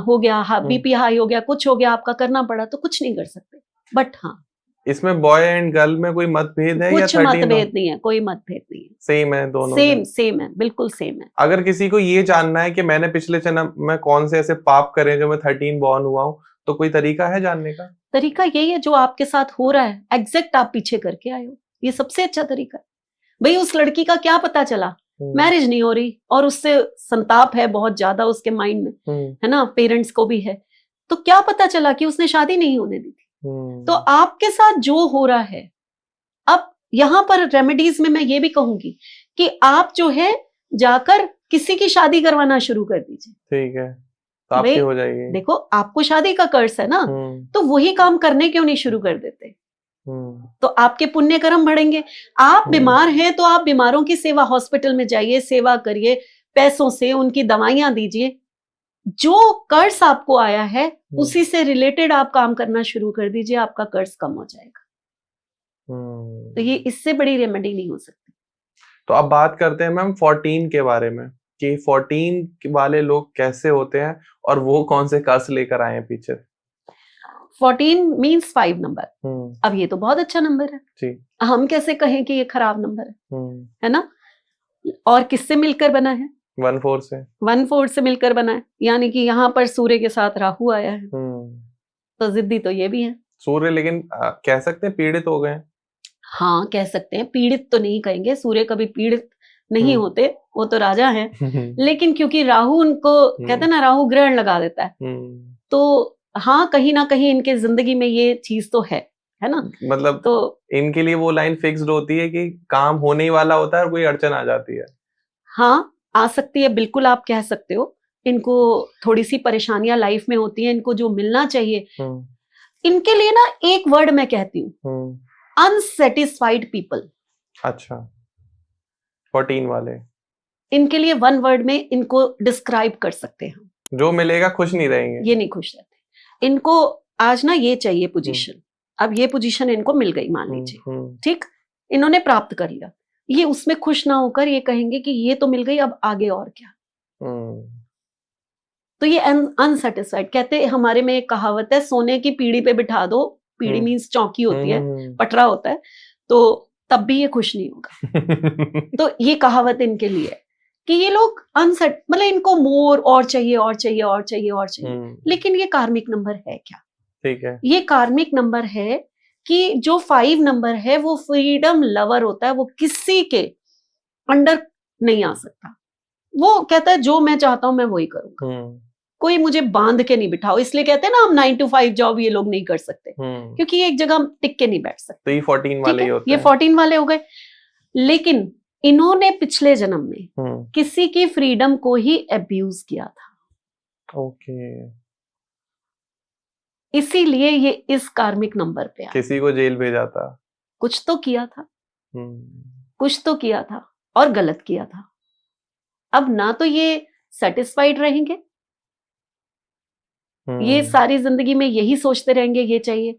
हो गया, बीपी हाई हो गया, कुछ हो गया, आपका करना पड़ा, तो कुछ नहीं कर सकते। बट हाँ, इसमें बॉय एंड गर्ल में कोई मतभेद है? कुछ मतभेद नहीं है, कोई मतभेद नहीं है, सेम है दोनों, सेम है, बिल्कुल सेम है। अगर किसी को ये जानना है कि मैंने पिछले जन्म में कौन से ऐसे पाप करे जो मैं 13 बॉर्न हुआ हूँ, तो कोई तरीका है जानने का? तरीका यही है जो आपके साथ हो रहा है, एग्जैक्ट आप पीछे करके आए हो, ये सबसे अच्छा तरीका है। भाई उस लड़की का क्या पता चला, मैरिज नहीं हो रही और उससे संताप है बहुत ज्यादा उसके माइंड में, है ना, पेरेंट्स को भी है, तो क्या पता चला कि उसने शादी नहीं होने दी थी। तो आपके साथ जो हो रहा है, अब यहाँ पर रेमेडीज में मैं ये भी कहूंगी कि आप जो है जाकर किसी की शादी करवाना शुरू कर दीजिए। ठीक है, तो आपकी हो जाएगी। देखो आपको शादी का कर्ज है ना, तो वही काम करने क्यों नहीं शुरू कर देते? तो आपके पुण्य कर्म बढ़ेंगे। आप बीमार हैं तो आप बीमारों की सेवा, हॉस्पिटल में जाइए, सेवा करिए, पैसों से उनकी दवाइयां दीजिए। जो कर्ज आपको आया है उसी से रिलेटेड आप काम करना शुरू कर दीजिए, आपका कर्ज कम हो जाएगा। तो ये इससे बड़ी रेमेडी नहीं हो सकती। तो अब बात करते हैं मैम 14 के बारे में कि 14 वाले लोग कैसे होते हैं और वो कौन से कर्ज लेकर आए हैं पीछे। 14 मीन्स 5 नंबर। अब ये तो बहुत अच्छा नंबर है जी। हम कैसे कहें कि ये खराब नंबर है ना? और किससे मिलकर बना है? 1-4 से। 1-4 से मिलकर बना है, यानी कि यहाँ पर सूर्य के साथ राहु आया है। तो जिद्दी तो ये भी है सूर्य, लेकिन कह सकते हैं पीड़ित हो गए। हाँ कह सकते हैं, पीड़ित तो नहीं कहेंगे, सूर्य कभी पीड़ित नहीं होते, वो तो राजा हैं। लेकिन क्योंकि राहु उनको कहते हैं ना, राहु ग्रहण लगा देता है, तो हाँ कहीं ना कहीं इनके जिंदगी में ये चीज तो है ना। मतलब तो इनके लिए वो लाइन फिक्स्ड होती है कि काम होने ही वाला होता है और कोई अड़चन आ जाती है। हाँ आ सकती है, बिल्कुल आप कह सकते हो। इनको थोड़ी सी परेशानियां लाइफ में होती हैं, इनको जो मिलना चाहिए, इनके लिए ना एक वर्ड मैं कहती हूँ, अनसेटिस्फाइड पीपल। अच्छा, 14 वाले, इनके लिए 1 वर्ड में इनको डिस्क्राइब कर सकते हैं, जो मिलेगा खुश नहीं रहेंगे, ये नहीं खुश रहते। इनको आज ना ये चाहिए पोजीशन, अब ये पोजीशन इनको मिल गई मान लीजिए, ठीक, इन्होंने प्राप्त कर लिया, ये उसमें खुश ना होकर ये कहेंगे कि ये तो मिल गई, अब आगे और क्या। तो ये अनसेटिस्फाइड, कहते हमारे में एक कहावत है, सोने की पीढ़ी पे बिठा दो, पीढ़ी मीन्स चौकी होती है, पटरा होता है, तो तब भी ये खुश नहीं होगा। तो ये कहावत इनके लिए है कि ये लोग अनसेट, मतलब इनको मोर और चाहिए और चाहिए और चाहिए और चाहिए। लेकिन ये कार्मिक नंबर है क्या? ठीक है, ये कार्मिक नंबर है कि जो 5 नंबर है वो फ्रीडम लवर होता है, वो किसी के अंडर नहीं आ सकता। वो कहता है जो मैं चाहता हूं मैं वही करूंगा, कोई मुझे बांध के नहीं बिठाओ। इसलिए कहते हैं ना हम 9 to 5 जॉब ये लोग नहीं कर सकते, क्योंकि ये एक जगह टिक के नहीं बैठ सकते। तो ये 14 वाले ही होते ये हैं। 14 वाले हो गए। लेकिन इन्होंने पिछले जन्म में किसी की फ्रीडम को ही अब्यूज किया था। ओके, इसीलिए ये इस कार्मिक नंबर पे आया। किसी को जेल भेजा था, कुछ तो किया था, कुछ तो किया था और गलत किया था। अब ना तो ये सेटिस्फाइड रहेंगे, ये सारी जिंदगी में यही सोचते रहेंगे ये चाहिए।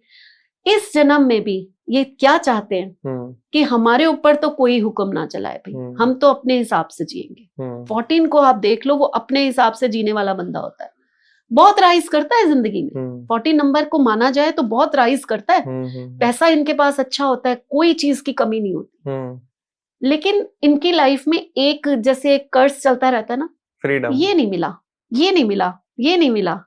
इस जन्म में भी ये क्या चाहते हैं कि हमारे ऊपर तो कोई हुक्म ना चलाए भाई, हम तो अपने हिसाब से जिएंगे। 14 को आप देख लो, वो अपने हिसाब से जीने वाला बंदा होता है, बहुत राइज करता है जिंदगी में। 14 नंबर को माना जाए तो बहुत राइज करता है, पैसा इनके पास अच्छा होता है, कोई चीज की कमी नहीं होती। लेकिन इनकी लाइफ में एक जैसे एक कर्ज चलता रहता है ना, फ्रीडम, ये नहीं मिला, ये नहीं मिला, ये नहीं मिला,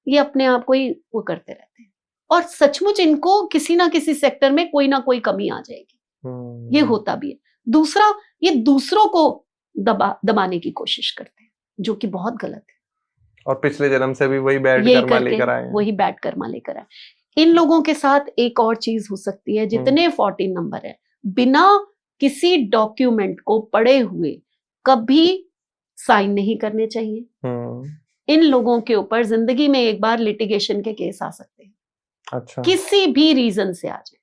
ये अपने आप को ही वो करते रहते हैं। और सचमुच इनको किसी ना किसी सेक्टर में कोई ना कोई कमी आ जाएगी, ये होता भी है। दूसरा, ये दूसरों को दबाने की कोशिश करते हैं, जो कि बहुत गलत है। और पिछले जन्म से भी वही बैड कर्मा लेकर आए हैं, वही बैड कर्मा लेकर आए। इन लोगों के साथ एक और चीज हो सकती है, जितने 14 नंबर है, बिना किसी डॉक्यूमेंट को पढ़े हुए कभी साइन नहीं करने चाहिए। इन लोगों के ऊपर जिंदगी में एक बार लिटिगेशन के केस आ सकते हैं। अच्छा, किसी भी रीजन से आ जाए,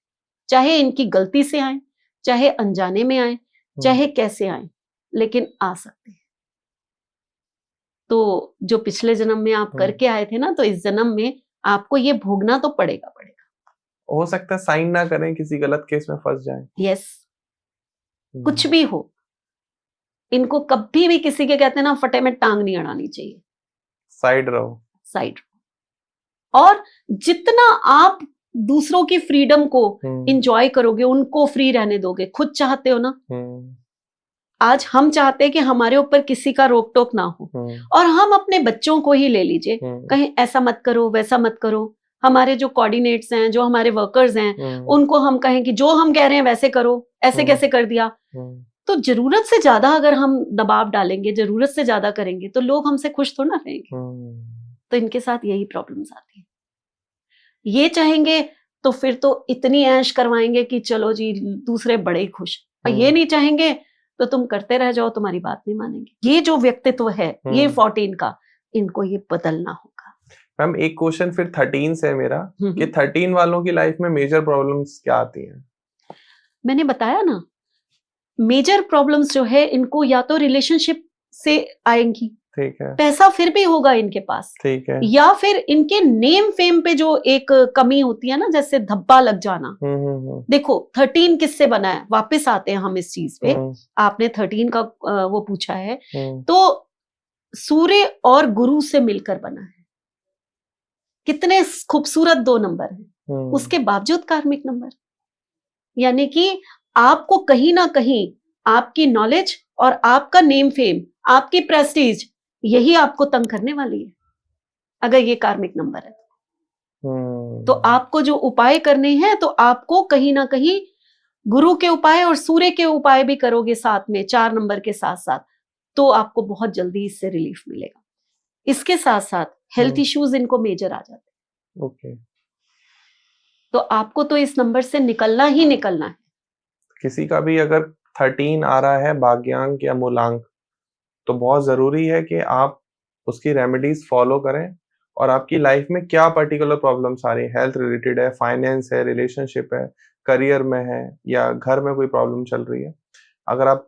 चाहे इनकी गलती से आए, चाहे अनजाने में आए, चाहे कैसे आए, लेकिन आ सकते हैं। तो जो पिछले जन्म में आप करके आए थे ना, तो इस जन्म में आपको ये भोगना तो पड़ेगा। हो सकता है साइन ना करें, किसी गलत केस में फंस जाएं। यस, कुछ भी हो, इनको कभी भी किसी के कहते हैं ना फटे में टांग नहीं अड़ानी चाहिए। साइड रहो, साइड रहो। और जितना आप दूसरों की फ्रीडम को इंजॉय करोगे, उनको फ्री रहने दोगे, खुद चाहते हो ना। आज हम चाहते हैं कि हमारे ऊपर किसी का रोक टोक ना हो, और हम अपने बच्चों को ही ले लीजिए, कहीं ऐसा मत करो, वैसा मत करो। हमारे जो कोऑर्डिनेट्स हैं, जो हमारे वर्कर्स हैं, उनको हम कहें कि जो हम कह रहे हैं वैसे करो, ऐसे कैसे कर दिया। तो जरूरत से ज्यादा अगर हम दबाव डालेंगे, जरूरत से ज्यादा करेंगे, तो लोग हमसे खुश थोड़ा ना रहेंगे। तो इनके साथ यही प्रॉब्लम्स आती है। ये चाहेंगे तो फिर तो इतनी ऐश करवाएंगे कि चलो जी दूसरे बड़े ही खुश, और ये नहीं चाहेंगे तो तुम करते रह जाओ, तुम्हारी बात नहीं मानेंगे। ये जो व्यक्तित्व है ये 14 का, इनको ये बदलना होगा। मैम एक क्वेश्चन फिर 13 से है मेरा, कि 13 वालों की लाइफ में मेजर प्रॉब्लम्स क्या आती हैं? मैंने बताया ना, मेजर प्रॉब्लम्स जो है इनको या तो रिलेशनशिप से आएंगी, ठीक है, पैसा फिर भी होगा इनके पास, ठीक है, या फिर इनके नेम फेम पे जो एक कमी होती है ना, जैसे धब्बा लग जाना। देखो 13 किससे बना है, वापस आते हैं हम इस चीज पे। आपने 13 का वो पूछा है, तो सूर्य और गुरु से मिलकर बना है। कितने खूबसूरत 2 नंबर हैं, उसके बावजूद कार्मिक नंबर। यानी कि आपको कहीं ना कहीं आपकी नॉलेज और आपका नेम फेम, आपकी प्रेस्टीज, यही आपको तंग करने वाली है अगर ये कार्मिक नंबर है। तो आपको जो उपाय करने हैं, तो आपको कहीं ना कहीं गुरु के उपाय और सूर्य के उपाय भी करोगे साथ में, 4 नंबर के साथ साथ, तो आपको बहुत जल्दी इससे रिलीफ मिलेगा। इसके साथ साथ हेल्थ इश्यूज इनको मेजर आ जाते हैं। ओके, तो आपको तो इस नंबर से निकलना ही निकलना है। किसी का भी अगर 13 आ रहा है, भाग्यांक या मूलांक, तो बहुत जरूरी है कि आप उसकी रेमेडीज फॉलो करें, और आपकी लाइफ में क्या पर्टिकुलर प्रॉब्लम्स आ रही है, हेल्थ रिलेटेड है, फाइनेंस है, रिलेशनशिप है, करियर में है, या घर में कोई प्रॉब्लम चल रही है। अगर आप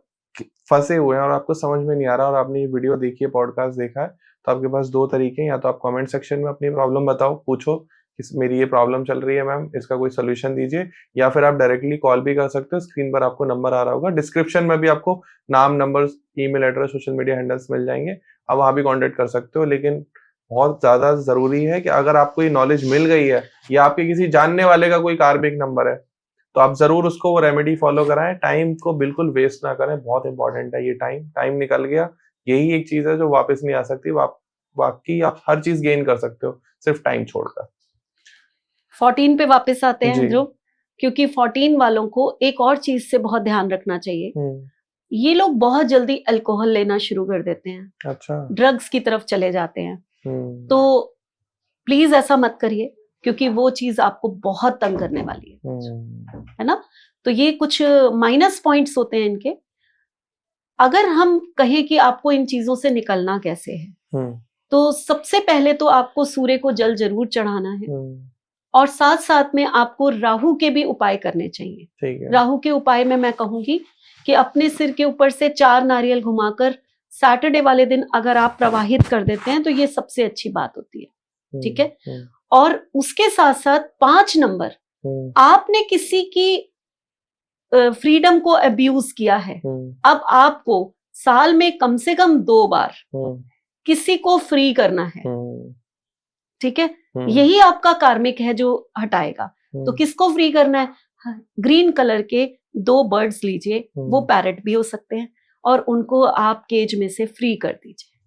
फंसे हुए हैं और आपको समझ में नहीं आ रहा और आपने ये वीडियो देखी है, पॉडकास्ट देखा है, तो आपके पास 2 तरीके हैं। या तो आप कमेंट सेक्शन में अपनी प्रॉब्लम बताओ, पूछो कि मेरी ये प्रॉब्लम चल रही है मैम, इसका कोई सोल्यूशन दीजिए, या फिर आप डायरेक्टली कॉल भी कर सकते हो। स्क्रीन पर आपको नंबर आ रहा होगा, डिस्क्रिप्शन में भी आपको नाम, number email address, social media handles मिल जाएंगे, आप वहाँ भी कांटेक्ट कर सकते हो। लेकिन बहुत ज्यादा जरूरी है कि अगर आपको ये नॉलेज मिल गई है या आपके किसी जानने वाले का कोई कार्मिक नंबर है, तो आप जरूर उसको वो रेमेडी फॉलो कराएं। टाइम को बिल्कुल वेस्ट ना करें, बहुत इंपॉर्टेंट है ये टाइम निकल गया, यही एक चीज है जो वापस नहीं आ सकती। बाकी आप हर चीज गेन कर सकते हो, सिर्फ टाइम छोड़कर। 14 पे वापस आते हैं जी। ध्रुव, क्योंकि 14 वालों को एक और चीज से बहुत ध्यान रखना चाहिए। ये लोग बहुत जल्दी अल्कोहल लेना शुरू कर देते हैं, अच्छा। ड्रग्स की तरफ चले जाते हैं। तो प्लीज ऐसा मत करिए, क्योंकि वो चीज आपको बहुत तंग करने वाली है ना। तो ये कुछ माइनस पॉइंट्स होते हैं इनके। अगर हम कहें कि आपको इन चीजों से निकलना कैसे है, तो सबसे पहले तो आपको सूर्य को जल जरूर चढ़ाना है, और साथ साथ में आपको राहु के भी उपाय करने चाहिए। ठीक है। राहु के उपाय में मैं कहूंगी कि अपने सिर के ऊपर से 4 नारियल घुमाकर सैटरडे वाले दिन अगर आप प्रवाहित कर देते हैं तो ये सबसे अच्छी बात होती है। ठीक है। और उसके साथ साथ 5 नंबर, आपने किसी की फ्रीडम को अब्यूज किया है, अब आपको साल में कम से कम 2 बार किसी को फ्री करना है। ठीक है। यही आपका कार्मिक है जो हटाएगा। तो किसको फ्री करना है? ग्रीन कलर के 2 बर्ड्स लीजिए, वो पैरट भी हो सकते हैं, और उनको आप केज में से फ्री कर दीजिए।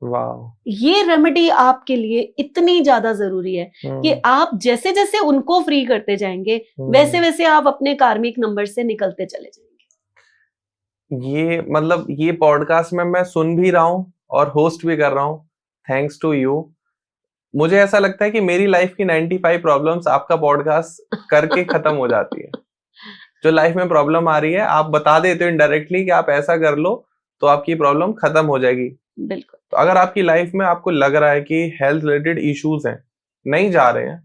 वाह। ये रेमेडी आपके लिए इतनी ज्यादा जरूरी है कि आप जैसे जैसे उनको फ्री करते जाएंगे वैसे वैसे आप अपने कार्मिक नंबर से निकलते चले जाएंगे। ये मतलब ये पॉडकास्ट में मैं सुन भी रहा हूँ और होस्ट भी कर रहा हूँ, थैंक्स टू यू। मुझे ऐसा लगता है कि मेरी लाइफ की 95 प्रॉब्लम्स आपका पॉडकास्ट करके खत्म हो जाती है। जो लाइफ में प्रॉब्लम आ रही है आप बता देते हो इनडायरेक्टली कि आप ऐसा कर लो तो आपकी प्रॉब्लम खत्म हो जाएगी। बिल्कुल। तो अगर आपकी लाइफ में आपको लग रहा है कि हेल्थ रिलेटेड इश्यूज हैं, नहीं जा रहे हैं,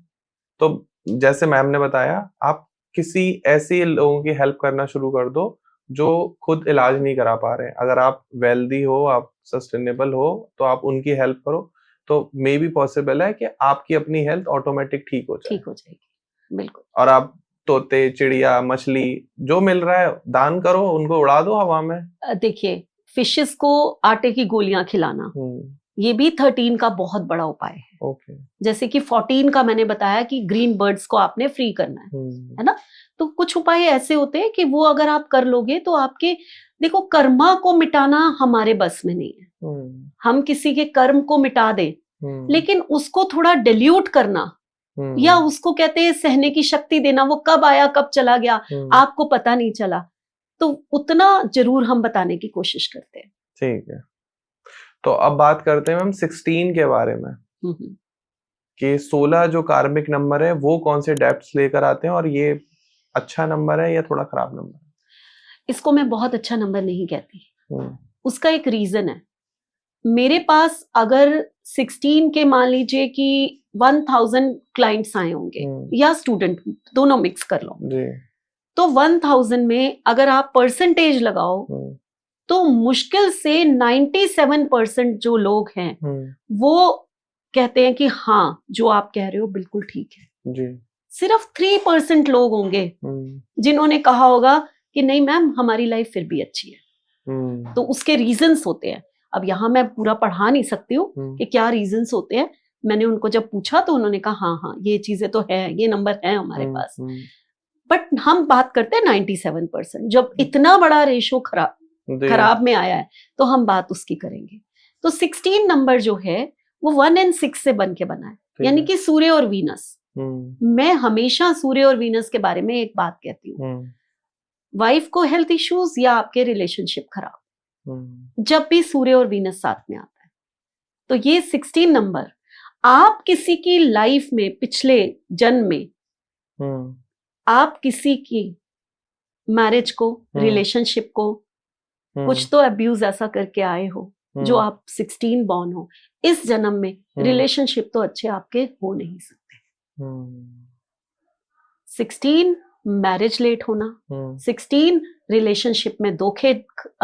तो जैसे मैम ने बताया, आप किसी ऐसे लोगों की हेल्प करना शुरू कर दो जो खुद इलाज नहीं करा पा रहे हैं। अगर आप वेल्दी हो, आप सस्टेनेबल हो, तो आप उनकी हेल्प करो, तो मे बी पॉसिबल है कि आपकी अपनी हेल्थ ऑटोमेटिक ठीक हो जाएगी। बिल्कुल। और आप तोते, चिड़िया, मछली जो मिल रहा है दान करो, उनको उड़ा दो हवा में। देखिए, फिशेस को आटे की गोलियां खिलाना, ये भी 13 का बहुत बड़ा उपाय है। ओके। जैसे कि 14 का मैंने बताया कि ग्रीन बर्ड्स को आपने फ्री करना है ना। तो कुछ उपाय ऐसे होते हैं कि वो अगर आप कर लोगे तो आपके, देखो, कर्मा को मिटाना हमारे बस में नहीं है। हम किसी के कर्म को मिटा दें, लेकिन उसको थोड़ा डिल्यूट करना, या उसको कहते हैं सहने की शक्ति देना, वो कब आया कब चला गया आपको पता नहीं चला, तो उतना जरूर हम बताने की कोशिश करते हैं। ठीक है। तो अब बात करते हैं मैम 16 के बारे में, कि 16 जो कार्मिक नंबर है वो कौन से डेप्थ्स लेकर आते हैं, और ये अच्छा नंबर है या थोड़ा खराब नंबर है? इसको मैं बहुत अच्छा नंबर नहीं कहती। उसका एक रीजन है। मेरे पास अगर 16 के मान लीजिए कि 1000 क्लाइंट्स आए होंगे या स्टूडेंट, दोनों मिक्स कर लो, तो 1000 में अगर आप परसेंटेज लगाओ तो मुश्किल से 97% जो लोग हैं वो कहते हैं कि हाँ जो आप कह रहे हो बिल्कुल ठीक है जी। सिर्फ 3% लोग होंगे जिन्होंने कहा होगा कि नहीं मैम हमारी लाइफ फिर भी अच्छी है। तो उसके रीजंस होते हैं। अब यहाँ मैं पूरा पढ़ा नहीं सकती हूँ कि क्या रीजंस होते हैं। मैंने उनको जब पूछा तो उन्होंने कहा हाँ हाँ ये चीजें तो है, ये नंबर है हमारे पास। बट हम बात करते हैं 97%। जब इतना बड़ा रेशो खराब में आया है तो हम बात उसकी करेंगे। तो 16 नंबर जो है वो 1 और 6 से बन के बना है, यानी कि सूर्य और वीनस। मैं हमेशा सूर्य और वीनस के बारे में एक बात कहती हूँ, वाइफ को हेल्थ इश्यूज या आपके रिलेशनशिप खराब, जब भी सूर्य और वीनस साथ में आता है तो ये 16 नंबर आप किसी की लाइफ में पिछले जन्म में आप किसी की मैरिज को, रिलेशनशिप को कुछ तो अब्यूज ऐसा करके आए हो जो आप 16 बॉर्न हो। इस जन्म में रिलेशनशिप तो अच्छे आपके हो नहीं सकते। 16 मैरिज लेट होना, 16 रिलेशनशिप में धोखे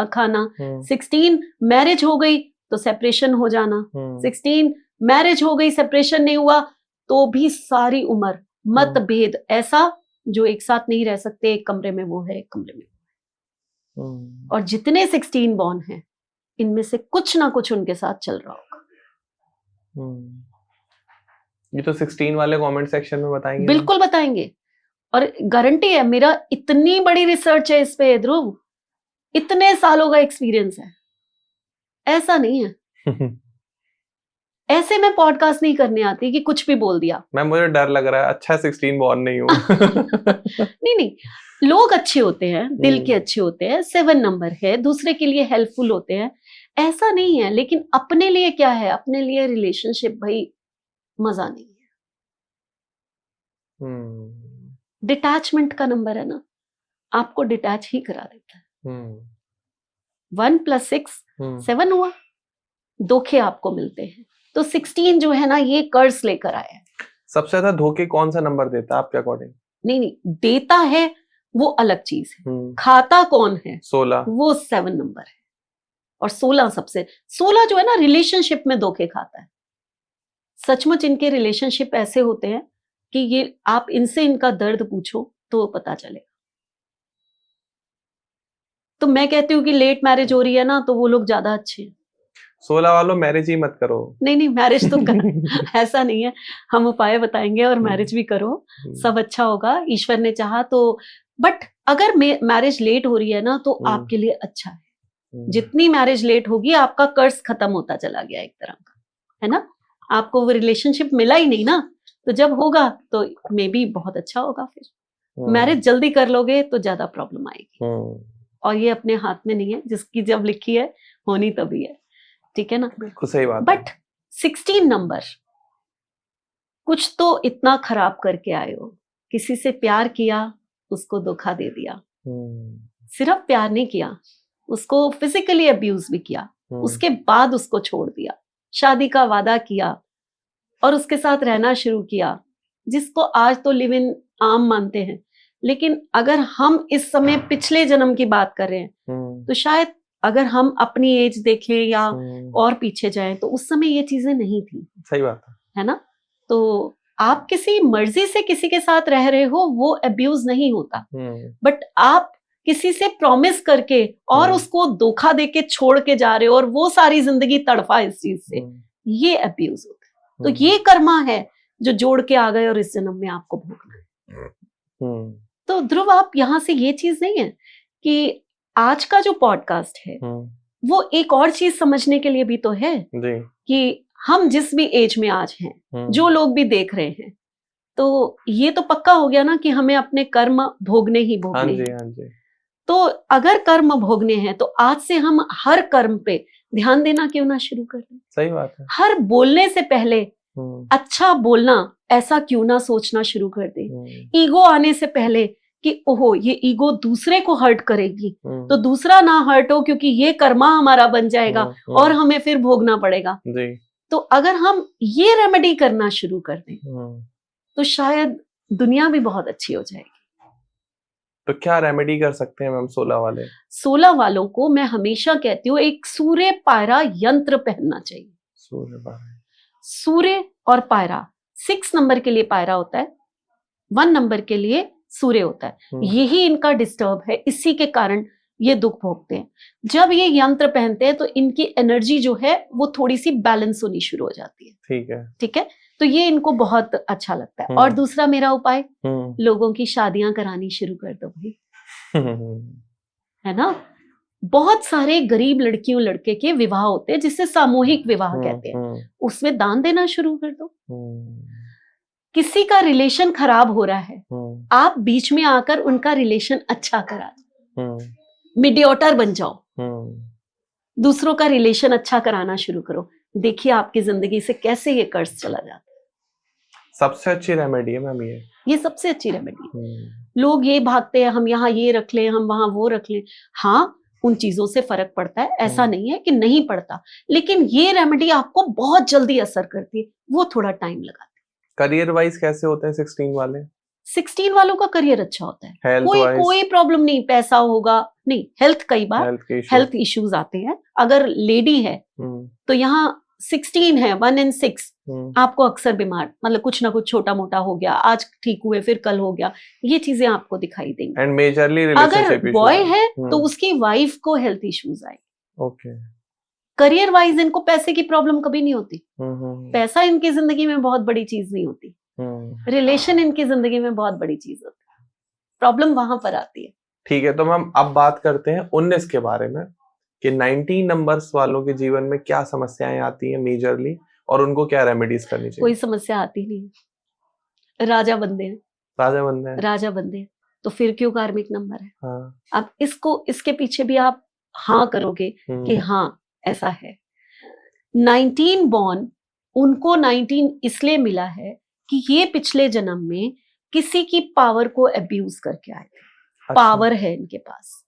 खाना, 16 मैरिज हो गई तो सेपरेशन हो जाना, 16 मैरिज हो गई सेपरेशन नहीं हुआ तो भी सारी उम्र मतभेद, ऐसा जो एक साथ नहीं रह सकते एक कमरे में वो है, एक कमरे में। और जितने 16 बॉर्न हैं इनमें से कुछ ना कुछ उनके साथ चल रहा होगा। ये तो 16 वाले कमेंट सेक्शन में बताएंगे। बिल्कुल बताएंगे, और गारंटी है, मेरा इतनी बड़ी रिसर्च है इस पे ध्रुव, इतने सालों का एक्सपीरियंस है, ऐसा नहीं है। ऐसे मैं पॉडकास्ट नहीं करने आती कि कुछ भी बोल दिया। मैम मुझे डर लग रहा है, अच्छा 16 बॉर्न नहीं हूँ। नहीं, लोग अच्छे होते हैं, दिल के अच्छे होते हैं, 7 नंबर है, दूसरे के लिए हेल्पफुल होते हैं, ऐसा नहीं है। लेकिन अपने लिए क्या है, अपने लिए रिलेशनशिप भाई मजा नहीं है। डिटैचमेंट का नंबर है ना, आपको डिटैच ही करा देता है। 1 + 6 7 हुआ, धोखे आपको मिलते हैं। तो 16 जो है ना, ये कर्ज लेकर आया है। सबसे ज्यादा धोखे कौन सा नंबर देता है आपके अकॉर्डिंग? नहीं, देता है वो अलग चीज है, खाता कौन है? 16, वो 7 नंबर है। और 16 जो है ना, रिलेशनशिप में धोखे खाता है। सचमुच इनके रिलेशनशिप ऐसे होते हैं कि ये आप इनसे इनका दर्द पूछो तो पता चलेगा। तो मैं कहती हूँ कि लेट मैरिज हो रही है ना, तो वो लोग ज्यादा अच्छे हैं। 16 वालों मैरिज ही मत करो। नहीं, मैरिज तो ऐसा नहीं है, हम उपाय बताएंगे और मैरिज भी करो, सब अच्छा होगा, ईश्वर ने चाहा तो। बट अगर मैरिज लेट हो रही है ना, तो आपके लिए अच्छा है। जितनी मैरिज लेट होगी, आपका कर्ज खत्म होता चला गया एक तरह का, है ना। आपको वो रिलेशनशिप मिला ही नहीं ना, तो जब होगा तो मे बी बहुत अच्छा होगा। फिर मैरिज जल्दी कर लोगे तो ज्यादा प्रॉब्लम आएगी, और ये अपने हाथ में नहीं है, जिसकी जब लिखी है होनी तभी है, ठीक है ना। बिल्कुल सही बात। बट 16 नंबर, कुछ तो इतना खराब करके आए हो, किसी से प्यार किया, उसको धोखा दे दिया। सिर्फ प्यार नहीं किया, उसको फिजिकली अब्यूज भी किया, उसके बाद उसको छोड़ दिया, शादी का वादा किया और उसके साथ रहना शुरू किया, जिसको आज तो लिव इन आम मानते हैं। लेकिन अगर हम इस समय पिछले जन्म की बात कर रहे हैं, तो शायद अगर हम अपनी एज देखें या और पीछे जाएं, तो उस समय ये चीजें नहीं थी। सही बात है ना। तो आप किसी मर्जी से किसी के साथ रह रहे हो, वो अब्यूज नहीं होता। बट आप किसी से प्रॉमिस करके और उसको धोखा देके छोड़ के जा रहे हो, और वो सारी जिंदगी तड़फा इस चीज से, ये अब्यूज होता है। तो ये कर्मा है जो जोड़ के आ गए और इस जन्म में आपको भोगना है। तो ध्रुव, आप यहां से ये चीज नहीं है कि आज का जो पॉडकास्ट है वो एक और चीज समझने के लिए भी तो है जी। कि हम जिस भी एज में आज हैं, जो लोग भी देख रहे हैं, तो ये तो पक्का हो गया ना कि हमें अपने कर्म भोगने ही भोगने हैं। हाँ जी। तो अगर कर्म भोगने हैं, तो आज से हम हर कर्म पे ध्यान देना क्यों ना शुरू कर दें। सही बात है। हर बोलने से पहले अच्छा बोलना, ऐसा क्यों ना सोचना शुरू कर दें। ईगो आने से पहले कि ओहो, ये ईगो दूसरे को हर्ट करेगी, तो दूसरा ना हर्ट हो, क्योंकि ये कर्मा हमारा बन जाएगा और हमें फिर भोगना पड़ेगा जी। तो अगर हम ये रेमेडी करना शुरू कर दें, तो शायद दुनिया भी बहुत अच्छी हो जाएगी। तो क्या रेमेडी कर सकते हैं मैम 16 वाले? 16 वालों को मैं हमेशा कहती हूँ, एक सूर्य पायरा यंत्र पहनना चाहिए। सूर्य और पायरा, 6 नंबर के लिए पायरा होता है, 1 नंबर के लिए सूर्य होता है। यही इनका डिस्टर्ब है, इसी के कारण ये दुख भोगते हैं। जब ये यंत्र पहनते हैं, तो इनकी एनर्जी जो है वो थोड़ी सी बैलेंस होनी शुरू हो जाती है। ठीक है, तो ये इनको बहुत अच्छा लगता है। और दूसरा मेरा उपाय, लोगों की शादियां करानी शुरू कर दो भाई। है ना, बहुत सारे गरीब लड़कियों लड़के के विवाह होते हैं, जिसे सामूहिक विवाह कहते हैं, उसमें दान देना शुरू कर दो। किसी का रिलेशन खराब हो रहा है, आप बीच में आकर उनका रिलेशन अच्छा करा दो, मीडिएटर बन जाओ, दूसरों का रिलेशन अच्छा कराना शुरू करो। देखिए आपकी जिंदगी से कैसे ये कर्ज चला जाता है। सबसे अच्छी रेमेडी है मैम ये सबसे अच्छी रेमेडी है। लोग ये भागते हैं, हम यहाँ ये रख लें, हम वहां वो रख लें। हाँ, उन चीजों से फर्क पड़ता है, ऐसा नहीं है कि नहीं पड़ता, लेकिन ये रेमेडी आपको बहुत जल्दी असर करती है, वो थोड़ा टाइम लगाती है। करियर वाइज कैसे होते हैं 16 वाले? 16 वालों का करियर अच्छा होता है, कोई प्रॉब्लम नहीं, पैसा होगा नहीं, हेल्थ, कई बार हेल्थ इश्यूज आते हैं। अगर लेडी है तो यहाँ 16 है, 1 and 6, आपको अक्सर बीमार, मतलब कुछ ना कुछ छोटा मोटा हो गया, आज ठीक हुए फिर कल हो गया, ये चीजें आपको दिखाई देंगी। एंड मेजरली अगर रिलेशनशिप बॉय है तो उसकी वाइफ को हेल्थ इश्यूज आए। ओके। करियर वाइज इनको पैसे की प्रॉब्लम कभी नहीं होती, पैसा इनकी जिंदगी में बहुत बड़ी चीज नहीं होती, रिलेशन इनकी जिंदगी में बहुत बड़ी चीज होती है, प्रॉब्लम वहां पर आती है। ठीक है, तो हम अब बात करते हैं 19 के बारे में कि 19 नंबर्स वालों के जीवन में क्या समस्याएं आती हैं मेजरली और उनको क्या रेमेडीज करनी चाहिए। कोई समस्या आती नहीं है, राजा बंदे हैं, राजा बंदे हैं, राजा बंदे हैं, तो फिर क्यों कार्मिक नंबर है। हाँ। अब इसके पीछे भी आप हाँ करोगे कि हाँ ऐसा है। 19 बॉर्न, उनको 19 इसलिए मिला है कि ये पिछले जन्म में किसी की पावर को अब्यूज करके आए थे। अच्छा। पावर है इनके पास,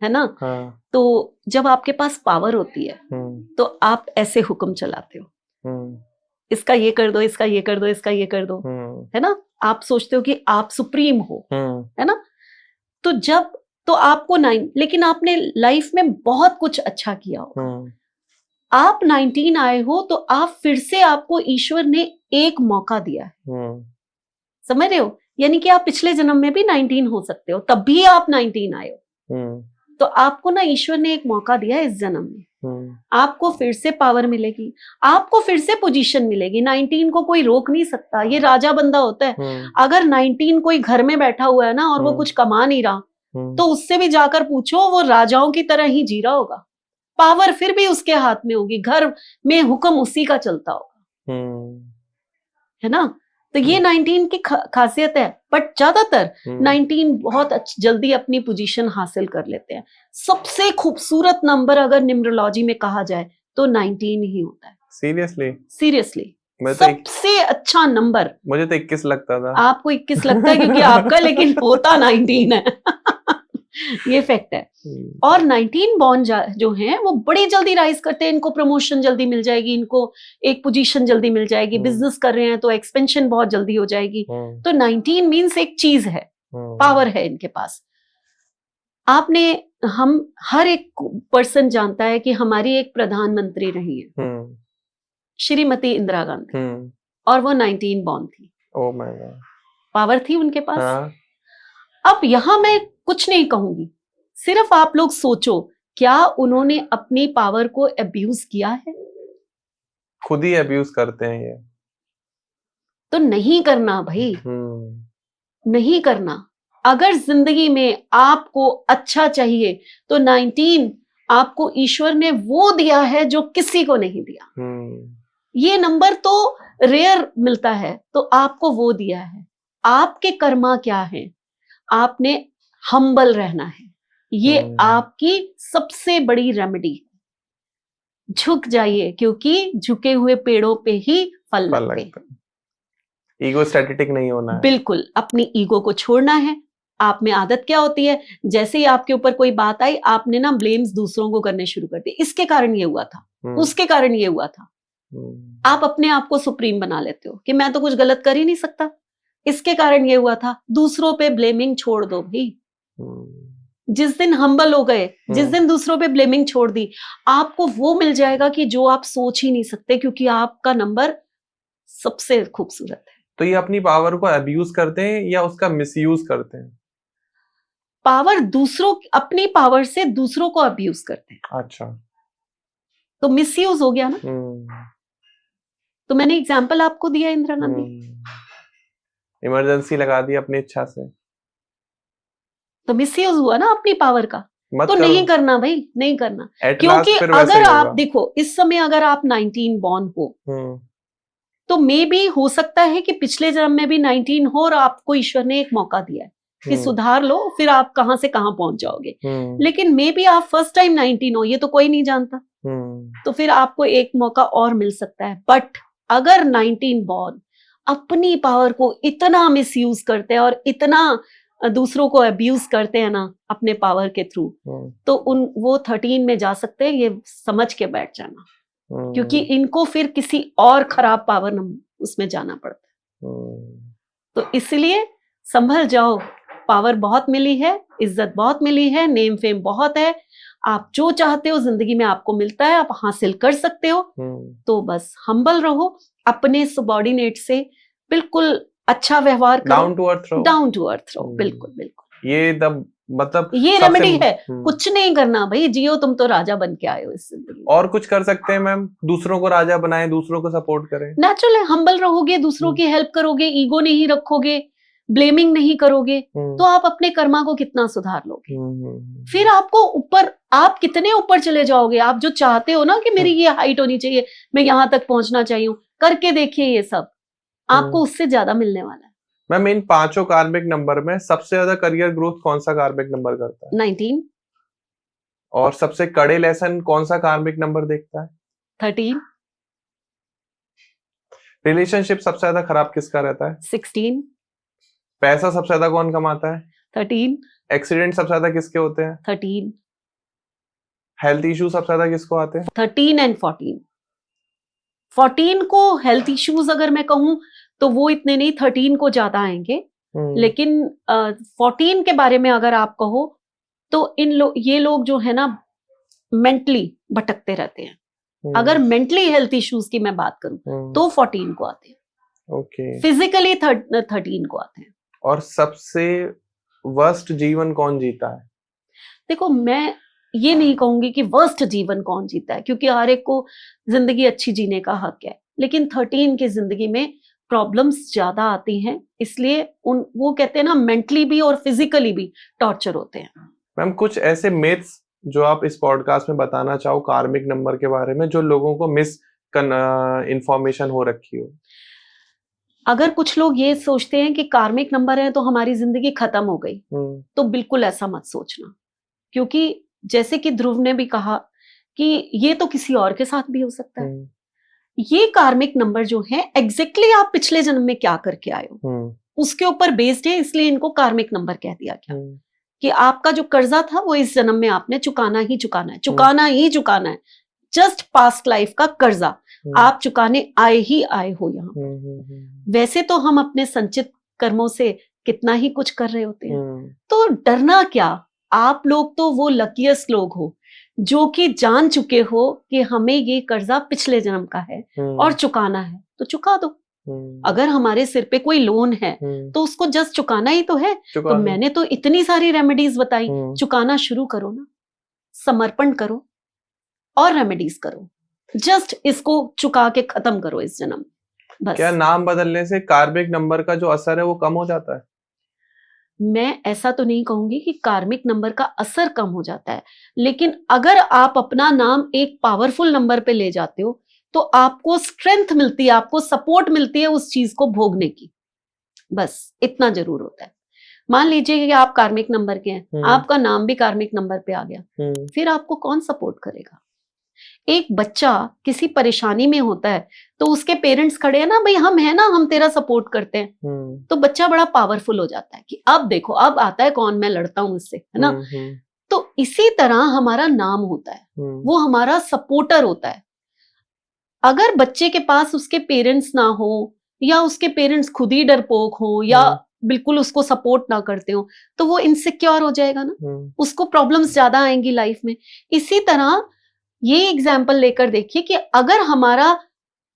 है ना। हाँ। तो जब आपके पास पावर होती है तो आप ऐसे हुक्म चलाते हो, इसका ये कर दो, इसका ये कर दो, इसका ये कर दो, है ना। आप सोचते हो कि आप सुप्रीम हो, है ना। तो जब तो आपको 9, लेकिन आपने लाइफ में बहुत कुछ अच्छा किया हो, आप 19 आए हो तो आप फिर से, आपको ईश्वर ने एक मौका दिया है, समझ रहे हो। यानी कि आप पिछले जन्म में भी 19 हो सकते हो, तब भी आप 19 आए हो। तो आपको ना ईश्वर ने एक मौका दिया इस जन्म में, आपको फिर से पावर मिलेगी, आपको फिर से पोजीशन मिलेगी। 19 को कोई रोक नहीं सकता, ये राजा बंदा होता है। अगर 19 कोई घर में बैठा हुआ है ना और वो कुछ कमा नहीं रहा, तो उससे भी जाकर पूछो, वो राजाओं की तरह ही जी रहा होगा, पावर फिर भी उसके हाथ में होगी, घर में हुक्म उसी का चलता होगा, है ना। तो ये 19 की खासियत है। बट ज्यादातर 19 बहुत जल्दी अपनी पोजीशन हासिल कर लेते हैं। सबसे खूबसूरत नंबर अगर न्यूमरोलॉजी में कहा जाए तो 19 ही होता है। सीरियसली सबसे अच्छा नंबर। मुझे तो 21 लगता था। आपको 21 लगता है क्योंकि आपका लेकिन होता 19 है। ये फैक्ट है। और 19 बॉर्न जो हैं वो बड़ी जल्दी राइज करते हैं, इनको प्रमोशन जल्दी मिल जाएगी, इनको एक पोजीशन जल्दी मिल जाएगी, बिजनेस कर रहे हैं तो एक्सपेंशन बहुत जल्दी हो जाएगी। तो 19 मीन्स एक चीज है, पावर है इनके पास। हम हर एक पर्सन जानता है कि हमारी एक प्रधानमंत्री रही है, श्रीमती इंदिरा गांधी, और वो 19 बॉर्न थी। ओह माय गॉड, पावर थी उनके पास। हाँ। अब यहां मैं कुछ नहीं कहूंगी, सिर्फ आप लोग सोचो, क्या उन्होंने अपनी पावर को अब्यूज किया है? खुद ही अब्यूज करते हैं ये। तो नहीं करना भाई, नहीं करना। अगर जिंदगी में आपको अच्छा चाहिए तो 19 आपको ईश्वर ने वो दिया है जो किसी को नहीं दिया। ये नंबर तो रेयर मिलता है, तो आपको वो दिया है। आपके कर्मा क्या है? आपने हम्बल रहना है, ये आपकी सबसे बड़ी रेमेडी है। झुक जाइए, क्योंकि झुके हुए पेड़ों पे ही फल लगते हैं। ईगोस्टैटिक नहीं होना है, बिल्कुल अपनी ईगो को छोड़ना है। आप में आदत क्या होती है, जैसे ही आपके ऊपर कोई बात आई, आपने ना ब्लेम्स दूसरों को करने शुरू कर दिए। इसके कारण ये हुआ था, उसके कारण ये हुआ था। आप अपने आप को सुप्रीम बना लेते हो कि मैं तो कुछ गलत कर ही नहीं सकता, इसके कारण ये हुआ था। दूसरों पे ब्लेमिंग छोड़ दो भाई। जिस दिन हम्बल हो गए, जिस दिन दूसरों पे ब्लेमिंग छोड़ दी, आपको वो मिल जाएगा कि जो आप सोच ही नहीं सकते, क्योंकि आपका नंबर सबसे खूबसूरत है। तो ये अपनी पावर को अब्यूज करते हैं या उसका मिसयूज करते हैं? पावर अपनी पावर से दूसरों को अब्यूज करते हैं। अच्छा, तो मिसयूज हो गया ना। तो मैंने एग्जाम्पल आपको दिया इंदिरा गांधी, इमरजेंसी लगा दी अपनी इच्छा से, तो मिसयूज हुआ ना अपनी पावर का। तो नहीं करना भाई, नहीं करना। क्योंकि अगर आप देखो, इस समय अगर आप 19 बॉर्न हो, तो मे बी हो सकता है कि पिछले जन्म में भी 19 हो और आपको ईश्वर ने एक मौका दिया है कि सुधार लो, फिर आप कहां से कहां पहुंच जाओगे। लेकिन मे बी आप फर्स्ट टाइम 19 हो, ये तो कोई नहीं जानता। तो फिर आपको एक मौका और मिल सकता है। बट अगर 19 बॉर्न अपनी पावर को इतना मिसयूज करते हैं और इतना दूसरों को अब्यूज करते हैं ना अपने पावर के थ्रू, तो वो 13 में जा सकते हैं, ये समझ के बैठ जाना। क्योंकि इनको फिर किसी और खराब पावर उसमें जाना पड़ता है। तो इसलिए संभल जाओ, पावर बहुत मिली है, इज्जत बहुत मिली है, नेम फेम बहुत है। आप जो चाहते हो जिंदगी में आपको मिलता है, आप हासिल कर सकते हो। तो बस हम्बल रहो, अपने सबॉर्डिनेट से बिल्कुल अच्छा व्यवहार करो, डाउन टू अर्थ रहो, डाउन टू अर्थ रहो। बिल्कुल बिल्कुल, ये मतलब ये रेमेडी है। कुछ नहीं करना भाई, जियो, तुम तो राजा बन के आए हो इस जिंदगी में। और कुछ कर सकते हैं मैम? दूसरों को राजा बनाएं, दूसरों को सपोर्ट करें। नेचुरल है, हम्बल रहोगे, दूसरों की हेल्प करोगे, ईगो नहीं रखोगे, ब्लेमिंग नहीं करोगे, तो आप अपने कर्मा को कितना सुधार लोगे। फिर आपको ऊपर, आप कितने ऊपर चले जाओगे। आप जो चाहते हो ना कि मेरी ये हाइट होनी चाहिए, मैं यहाँ तक पहुंचना चाहिए, करके देखिए ये सब, आपको उससे ज्यादा मिलने वाला है। मैम इन 5 कार्मिक नंबर में सबसे ज्यादा करियर ग्रोथ कौन सा कार्मिक नंबर करता है? 19। और सबसे कड़े लेसन कौन सा कार्मिक नंबर देखता है? 13। रिलेशनशिप सबसे ज्यादा खराब किसका रहता है? 16। पैसा सबसे ज्यादा कौन कमाता है? 13। एक्सीडेंट सबसे ज्यादा किसके होते हैं? 13। हेल्थ इशू सबसे ज्यादा किसको आते हैं? 13 एंड 14। 14 को हेल्थ इश्यूज अगर मैं कहूं तो वो इतने नहीं, 13 को ज्यादा आएंगे। लेकिन 14 के बारे में अगर आप कहो तो ये लोग जो है ना मेंटली भटकते रहते हैं। अगर मेंटली हेल्थ इश्यूज की मैं बात करूं तो 14 को आते हैं। ओके। फिजिकली 13 को आते हैं। और सबसे वर्स्ट जीवन कौन जीता है? देखो, मैं ये नहीं कहूंगी कि वर्स्ट जीवन कौन जीता है, क्योंकि हर एक को जिंदगी अच्छी जीने का हक है, लेकिन 13 की जिंदगी में प्रॉब्लम्स ज्यादा आती हैं, इसलिए वो कहते हैं ना मेंटली भी और फिजिकली भी टॉर्चर होते हैं। मैम कुछ ऐसे मिथ्स जो आप इस पॉडकास्ट में बताना चाहो कार्मिक नंबर के बारे में, जो लोगों को मिस इंफॉर्मेशन हो रखी हो? अगर कुछ लोग ये सोचते हैं कि कार्मिक नंबर है तो हमारी जिंदगी खत्म हो गई, तो बिल्कुल ऐसा मत सोचना, क्योंकि जैसे कि ध्रुव ने भी कहा कि ये तो किसी और के साथ भी हो सकता है। ये कार्मिक नंबर जो है एग्जैक्टली आप पिछले जन्म में क्या करके आए हो उसके ऊपर बेस्ड है, इसलिए इनको कार्मिक नंबर कह दिया गया कि आपका जो कर्जा था वो इस जन्म में आपने चुकाना ही चुकाना है, चुकाना ही चुकाना है। जस्ट पास्ट लाइफ का कर्जा आप चुकाने आए ही आए हो यहाँ। वैसे तो हम अपने संचित कर्मों से कितना ही कुछ कर रहे होते हैं, तो डरना क्या। आप लोग तो वो लकीएस्ट लोग हो जो कि जान चुके हो कि हमें ये कर्जा पिछले जन्म का है और चुकाना है, तो चुका दो। अगर हमारे सिर पे कोई लोन है तो उसको जस्ट चुकाना ही तो है। तो मैंने तो इतनी सारी रेमेडीज बताई, चुकाना शुरू करो ना, समर्पण करो और रेमेडीज करो, जस्ट इसको चुका के खत्म करो इस जन्म। बस। क्या नाम बदलने से कार्मिक नंबर का जो असर है वो कम हो जाता है? मैं ऐसा तो नहीं कहूंगी कि कार्मिक नंबर का असर कम हो जाता है, लेकिन अगर आप अपना नाम एक पावरफुल नंबर पे ले जाते हो तो आपको स्ट्रेंथ मिलती है, आपको सपोर्ट मिलती है उस चीज को भोगने की। बस इतना जरूर होता है। मान लीजिए कि आप कार्मिक नंबर के हैं, आपका नाम भी कार्मिक नंबर पे आ गया, फिर आपको कौन सपोर्ट करेगा। एक बच्चा किसी परेशानी में होता है तो उसके पेरेंट्स खड़े हैं ना, भाई हम है ना, हम तेरा सपोर्ट करते हैं, तो बच्चा बड़ा पावरफुल हो जाता है कि अब देखो अब आता है कौन, मैं लड़ता हूं इससे, है ना। तो इसी तरह हमारा नाम होता है, वो हमारा सपोर्टर होता है। अगर बच्चे के पास उसके पेरेंट्स ना हो या उसके पेरेंट्स खुद ही डरपोक हो या बिल्कुल उसको सपोर्ट ना करते हो तो वो इनसिक्योर हो जाएगा ना, उसको प्रॉब्लम्स ज्यादा आएंगी लाइफ में। इसी तरह ये एग्जाम्पल लेकर देखिए कि अगर हमारा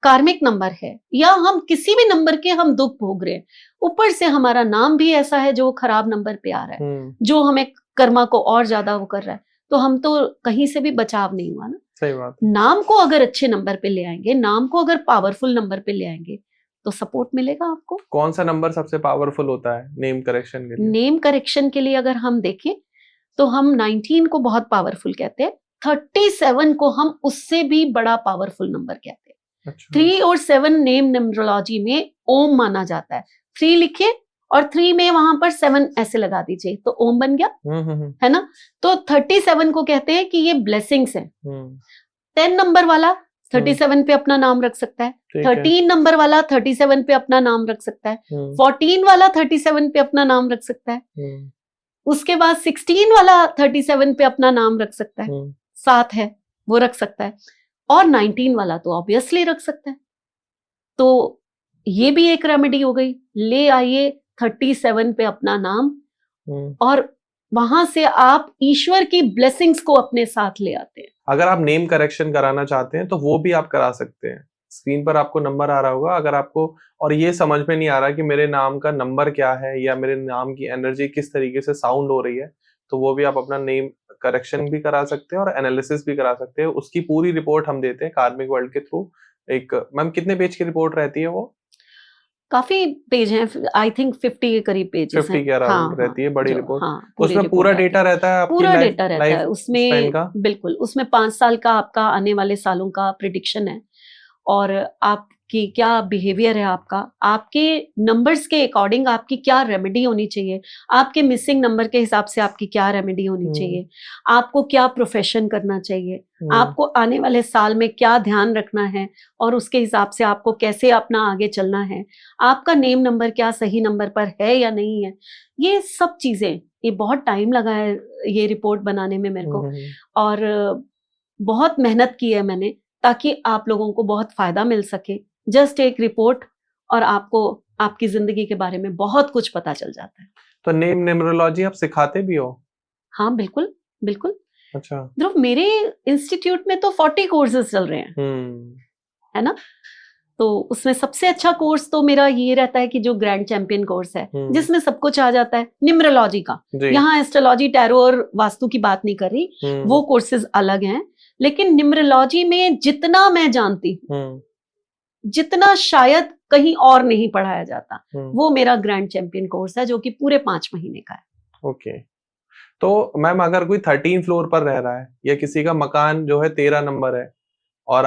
कार्मिक नंबर है या हम किसी भी नंबर के हम दुख भोग रहे हैं, ऊपर से हमारा नाम भी ऐसा है जो खराब नंबर पे आ रहा है, जो हमें कर्मा को और ज्यादा वो कर रहा है, तो हम तो कहीं से भी बचाव नहीं हुआ ना। सही बात। नाम को अगर अच्छे नंबर पे ले आएंगे, नाम को अगर पावरफुल नंबर पे ले आएंगे तो सपोर्ट मिलेगा आपको। कौन सा नंबर सबसे पावरफुल होता है नेम करेक्शन के लिए? नेम करेक्शन के लिए अगर हम देखें तो हम 19 को बहुत पावरफुल कहते हैं, 37 को हम उससे भी बड़ा पावरफुल नंबर कहते हैं। अच्छा। 3 और 7 नेम न्यूमरोलॉजी में ओम माना जाता है। 3 लिखिए और 3 में वहां पर 7 ऐसे लगा दीजिए तो ओम बन गया, है ना। तो 37 को कहते हैं कि ये ब्लेसिंग्स है। 10 नंबर वाला 37 पे अपना नाम रख सकता है, 13 नंबर वाला 37 पे अपना नाम रख सकता है, 14 वाला 37 पे अपना नाम रख सकता है, उसके बाद 16 वाला 37 पे अपना नाम रख सकता है, 7 है वो रख सकता है, और 19 वाला तो ऑब्वियसली रख सकता है। तो ये भी एक रेमेडी हो गई। ले आइए 37 पे अपना नाम और वहां से आप ईश्वर की ब्लेसिंग्स को अपने साथ ले आते हैं। अगर आप नेम करेक्शन कराना चाहते हैं तो वो भी आप करा सकते हैं। स्क्रीन पर आपको नंबर आ रहा होगा, अगर आपको और ये समझ में नहीं आ रहा कि मेरे नाम का नंबर क्या है या मेरे नाम की एनर्जी किस तरीके से साउंड हो रही है, तो वो भी आप अपना नेम करेक्शन भी करा सकते हैं और एनालिसिस भी करा सकते हैं। उसकी पूरी रिपोर्ट हम देते हैं कार्मिक वर्ल्ड के थ्रू। एक मैम कितने पेज की रिपोर्ट रहती है वो? काफी पेज हैं, आई थिंक 50 के करीब पेजेस 50 हैं। के अराउंड रहती है बड़ी रिपोर्ट। हाँ, पूरी उसमें पूरा रिपोर्ट आती डेटा है। रहता है आपकी पूरा लाइफ डेटा रहता है स्पैन उसमें, का? बिल्कुल। उसमें 5 साल का आपका आने वाले सालों का प्रिडिक्शन है, और आपकी क्या बिहेवियर है, आपके नंबर्स के अकॉर्डिंग आपकी क्या रेमेडी होनी चाहिए, आपके मिसिंग नंबर के हिसाब से आपकी क्या रेमेडी होनी चाहिए, आपको क्या प्रोफेशन करना चाहिए, आपको आने वाले साल में क्या ध्यान रखना है, और उसके हिसाब से आपको कैसे अपना आगे चलना है, आपका नेम नंबर क्या सही नंबर पर है या नहीं है। ये सब चीजें, ये बहुत टाइम लगा है ये रिपोर्ट बनाने में मेरे को, और बहुत मेहनत की है मैंने, ताकि आप लोगों को बहुत फायदा मिल सके। जस्ट एक रिपोर्ट और आपको आपकी जिंदगी के बारे में बहुत कुछ पता चल जाता है। तो नेम न्यूमरोलॉजी आप सिखाते भी हो? हाँ, बिल्कुल बिल्कुल। अच्छा। ध्रुव, मेरे इंस्टीट्यूट में तो 40 कोर्सेज चल रहे हैं, है ना। तो उसमें सबसे अच्छा कोर्स तो मेरा ये रहता है कि जो ग्रैंड चैंपियन कोर्स है, जिसमें सब कुछ आ जाता है न्यूमरोलॉजी का। यहाँ एस्ट्रोलॉजी, टैरो और वास्तु की बात नहीं कर रही, वो कोर्सेज अलग हैं। लेकिन न्यूमरोलॉजी में जितना मैं जानती हूँ, जितना शायद कहीं और नहीं पढ़ाया जाता, वो मेरा ग्रैंड चैंपियन कोर्स है, जो कि पूरे 5 महीने का है। ओके। तो मैम अगर कोई 13 फ्लोर पर रह रहा है या किसी का मकान जो है 13 नंबर है, और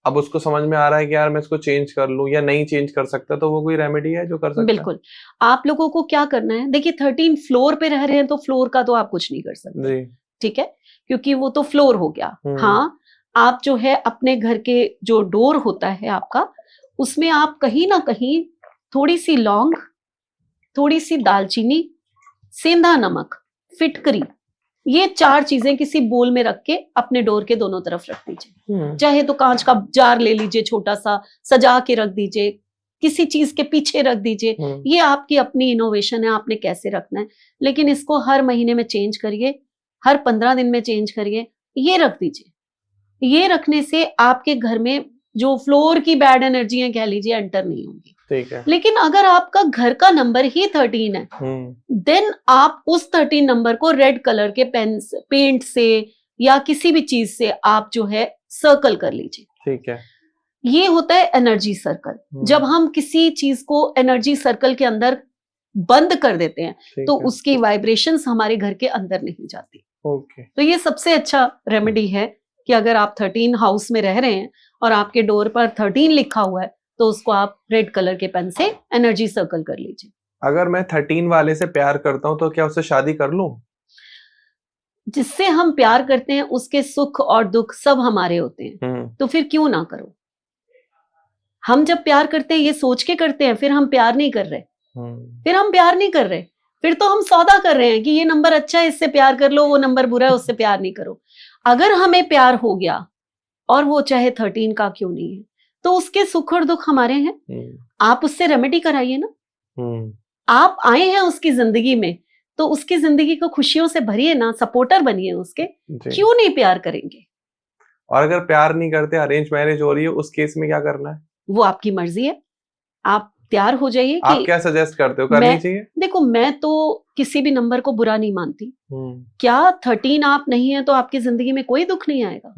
अब उसको समझ में आ रहा है कि यार मैं इसको चेंज कर लूं या नहीं चेंज कर सकता, तो वो कोई रेमेडी है जो कर सकता है? बिल्कुल। आप लोगों को क्या करना है, देखिए 13 फ्लोर पे रह रहे हैं तो फ्लोर का तो आप कुछ नहीं कर सकते, ठीक है, क्योंकि वो तो फ्लोर हो गया। हाँ, आप जो है अपने घर के जो डोर होता है आपका, उसमें आप कहीं ना कहीं थोड़ी सी लौंग, थोड़ी सी दालचीनी, सेंधा नमक, फिटकरी, ये 4 चीजें किसी बोल में रख के अपने डोर के दोनों तरफ रख दीजिए। चाहे तो कांच का जार ले लीजिए, छोटा सा सजा के रख दीजिए, किसी चीज के पीछे रख दीजिए। ये आपकी अपनी इनोवेशन है, आपने कैसे रखना है। लेकिन इसको हर महीने में चेंज करिए, हर 15 दिन में चेंज करिए, ये रख दीजिए। ये रखने से आपके घर में जो फ्लोर की बैड एनर्जी है कह लीजिए, एंटर नहीं होंगी। ठीक है। लेकिन अगर आपका घर का नंबर ही 13 है, देन आप उस 13 नंबर को रेड कलर के पेंट से या किसी भी चीज से आप जो है सर्कल कर लीजिए। ठीक है। ये होता है एनर्जी सर्कल। जब हम किसी चीज को एनर्जी सर्कल के अंदर बंद कर देते हैं, तो उसकी वाइब्रेशंस हमारे घर के अंदर नहीं जाती। ओके। तो ये सबसे अच्छा रेमेडी है कि अगर आप 13 हाउस में रह रहे हैं और आपके डोर पर 13 लिखा हुआ है, तो उसको आप रेड कलर के पेन से एनर्जी सर्कल कर लीजिए। अगर मैं 13 वाले से प्यार करता हूं तो क्या उससे शादी कर लूं? जिससे हम प्यार करते हैं उसके सुख और दुख सब हमारे होते हैं, तो फिर क्यों ना करो। हम जब प्यार करते हैं ये सोच के करते हैं, फिर हम प्यार नहीं कर रहे, फिर तो हम सौदा कर रहे हैं कि ये नंबर अच्छा है, इससे प्यार कर लो, वो नंबर बुरा है, उससे प्यार नहीं करो। अगर हमें प्यार हो गया, और वो चाहे 13 का क्यों नहीं है, तो उसके सुख और दुख हमारे हैं। आप उससे रेमेडी कराइए ना। आप आए हैं उसकी जिंदगी में, तो उसकी जिंदगी को खुशियों से भरिए ना, सपोर्टर बनिए उसके। क्यों नहीं प्यार करेंगे? और अगर प्यार नहीं करते, अरेंज मैरिज हो रही है, उस केस में क्या करना है? वो आपकी मर्जी है, आप तैयार हो जाइए। आप क्या सजेस्ट करते हो, करनी चाहिए? देखो, मैं तो किसी भी नंबर को बुरा नहीं मानती। क्या 13 आप नहीं है तो आपकी जिंदगी में कोई दुख नहीं आएगा?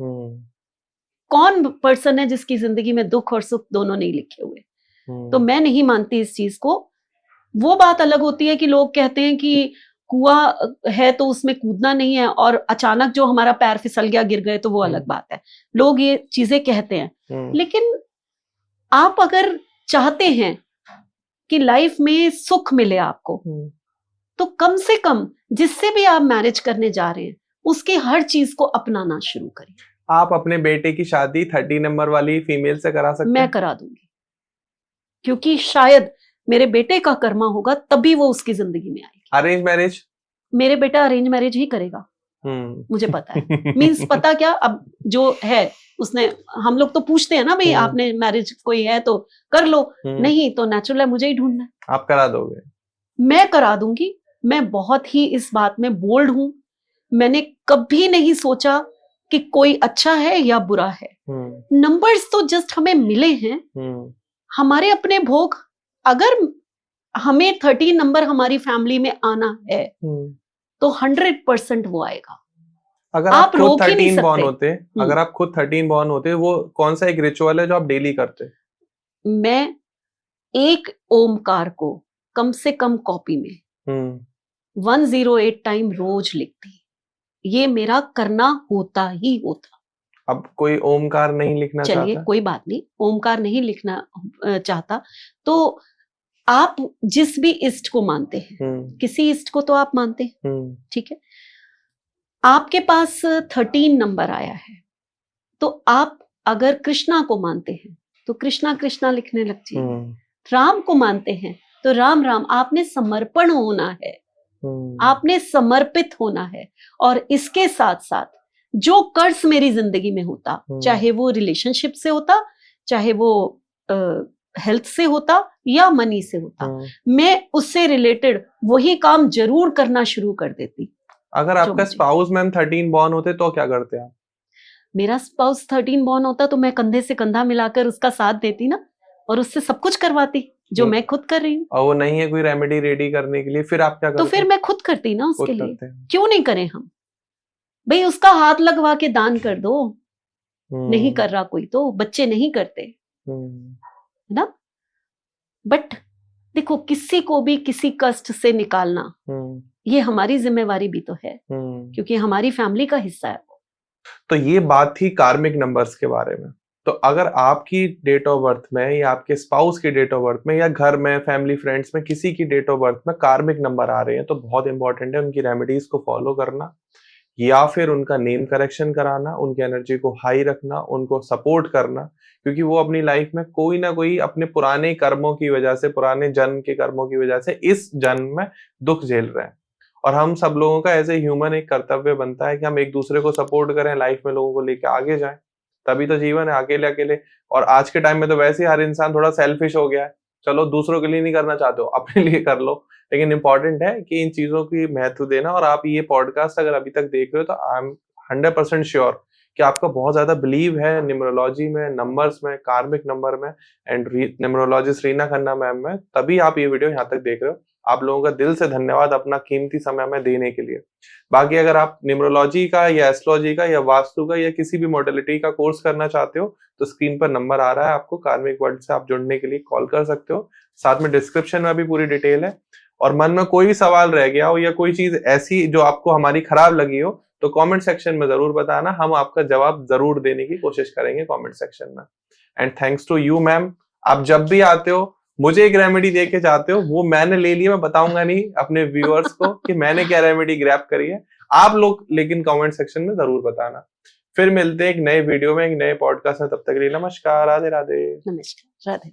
कौन पर्सन है जिसकी जिंदगी में दुख और सुख दोनों नहीं लिखे हुए? तो मैं नहीं मानती इस चीज को। वो बात अलग होती है कि लोग कहते हैं कि कुआं है तो उसमें कूदना नहीं है, और अचानक जो हमारा पैर फिसल गया, गिर गए, तो वो अलग बात है। लोग ये चीजें कहते हैं, लेकिन आप अगर चाहते हैं कि लाइफ में सुख मिले आपको, तो कम से कम जिससे भी आप मैरिज करने जा रहे हैं उसकी हर चीज को अपनाना शुरू करिए। आप अपने बेटे की शादी 30 नंबर वाली फीमेल से करा सकते हैं? मैं करा दूंगी, क्योंकि शायद मेरे बेटे का कर्मा होगा तभी वो उसकी जिंदगी में आएगी। Arrange marriage? मेरे बेटा अरेंज मैरिज ही करेगा, मुझे पता है। मींस पता क्या, अब जो है उसने, हम लोग तो पूछते हैं ना भाई, आपने मैरिज कोई है तो कर लो, नहीं तो नेचुरल है, मुझे ही ढूंढना है। आप करा दोगे? मैं करा दूंगी, मैं बहुत ही इस बात में बोल्ड हूं। मैंने कभी नहीं सोचा कि कोई अच्छा है या बुरा है। नंबर्स तो जस्ट हमें मिले हैं, हमारे अपने भोग। अगर हमें 13 नंबर हमारी फैमिली में आना है तो 100% वो आएगा। अगर आप खुद 13 बॉर्न होते, अगर आप खुद 13 बॉर्न होते, वो कौन सा एक रिचुअल है जो आप डेली करते? मैं एक ओमकार को कम से कम कॉपी में 108 टाइम रोज लिखती। ये मेरा करना होता ही होता। अब कोई ओमकार नहीं लिखना चाहता? चलिए कोई बात नहीं, ओमकार नहीं लिखना चाहता तो आप जिस भी इष्ट को मानते हैं, किसी इष्ट को तो आप मानते हैं, ठीक है। आपके पास 13 नंबर आया है तो आप अगर कृष्णा को मानते हैं तो कृष्णा कृष्णा लिखने लग जाइए। राम को मानते हैं तो राम राम। आपने समर्पण होना है, आपने समर्पित होना है। और इसके साथ साथ जो कर्ज मेरी जिंदगी में होता, चाहे वो रिलेशनशिप से होता, चाहे वो हेल्थ से होता या मनी से होता, मैं उससे रिलेटेड वही काम जरूर करना शुरू कर देती। अगर आपका स्पाउस मैम 13 बॉर्न होते तो क्या करते आप? मेरा स्पाउस 13 बॉर्न होता तो मैं कंधे से कंधा मिलाकर उसका साथ देती ना, और उससे सब कुछ करवाती जो मैं खुद कर रही हूँ। और वो नहीं है कोई रेमेडी रेडी करने के लिए, फिर आप क्या करते? तो फिर मैं खुद करती ना उसके लिए। क्यों नहीं करें हम भाई? उसका हाथ लगवा के दान कर दो। नहीं कर रहा कोई तो, बच्चे नहीं करते है ना। बट देखो, किसी को भी किसी कष्ट से निकालना ये हमारी जिम्मेवारी भी तो है, क्योंकि हमारी फैमिली का हिस्सा है। तो ये बात थी कार्मिक नंबर्स के बारे में। तो अगर आपकी डेट ऑफ बर्थ में या आपके स्पाउस की डेट ऑफ बर्थ में या घर में फैमिली फ्रेंड्स में किसी की डेट ऑफ बर्थ में कार्मिक नंबर आ रहे हैं तो बहुत इंपॉर्टेंट है उनकी रेमेडीज को फॉलो करना, या फिर उनका नेम करेक्शन कराना, उनकी एनर्जी को हाई रखना, उनको सपोर्ट करना, क्योंकि वो अपनी लाइफ में कोई ना कोई अपने पुराने कर्मों की वजह से, पुराने जन्म के कर्मों की वजह से इस जन्म में दुख झेल रहे हैं। और हम सब लोगों का एज ए ह्यूमन एक कर्तव्य बनता है कि हम एक दूसरे को सपोर्ट करें, लाइफ में लोगों को लेके आगे जाएं, तभी तो जीवन है। अकेले अकेले, और आज के टाइम में तो वैसे ही हर इंसान थोड़ा सेल्फिश हो गया है। चलो दूसरों के लिए नहीं करना चाहते हो, अपने लिए कर लो। लेकिन इंपॉर्टेंट है कि इन चीजों की महत्व देना। और आप ये पॉडकास्ट अगर अभी तक देख रहे हो तो आई एम 100% श्योर कि आपका बहुत ज्यादा बिलीव है न्यूमरोलॉजी में, नंबर्स में, कार्मिक नंबर में and numerologist Reena Khanna ma'am में, तभी आप ये वीडियो यहाँ तक देख रहे हो। आप लोगों का दिल से धन्यवाद अपना कीमती समय में देने के लिए। बाकी अगर आप न्यूमरोलॉजी का या एस्ट्रोलॉजी का या वास्तु का या किसी भी मॉडलिटी का कोर्स करना चाहते हो तो स्क्रीन पर नंबर आ रहा है, आपको कार्मिक वर्ल्ड से आप जुड़ने के लिए कॉल कर सकते हो। साथ में डिस्क्रिप्शन में भी पूरी डिटेल है। और मन में कोई भी सवाल रह गया हो या कोई चीज ऐसी जो आपको हमारी खराब लगी हो तो कमेंट सेक्शन में जरूर बताना, हम आपका जवाब जरूर देने की कोशिश करेंगे कमेंट सेक्शन में। And thanks to you ma'am, आप जब भी आते हो मुझे एक रेमेडी दे के जाते हो, वो मैंने ले लिया, मैं बताऊंगा नहीं अपने व्यूअर्स को कि मैंने क्या रेमेडी ग्रैब करी है। आप लोग लेकिन कमेंट सेक्शन में जरूर बताना। फिर मिलते हैं एक नए वीडियो में, एक नए पॉडकास्ट में, तब तक के लिए नमस्कार, राधे राधे। नमस्कार, राधे।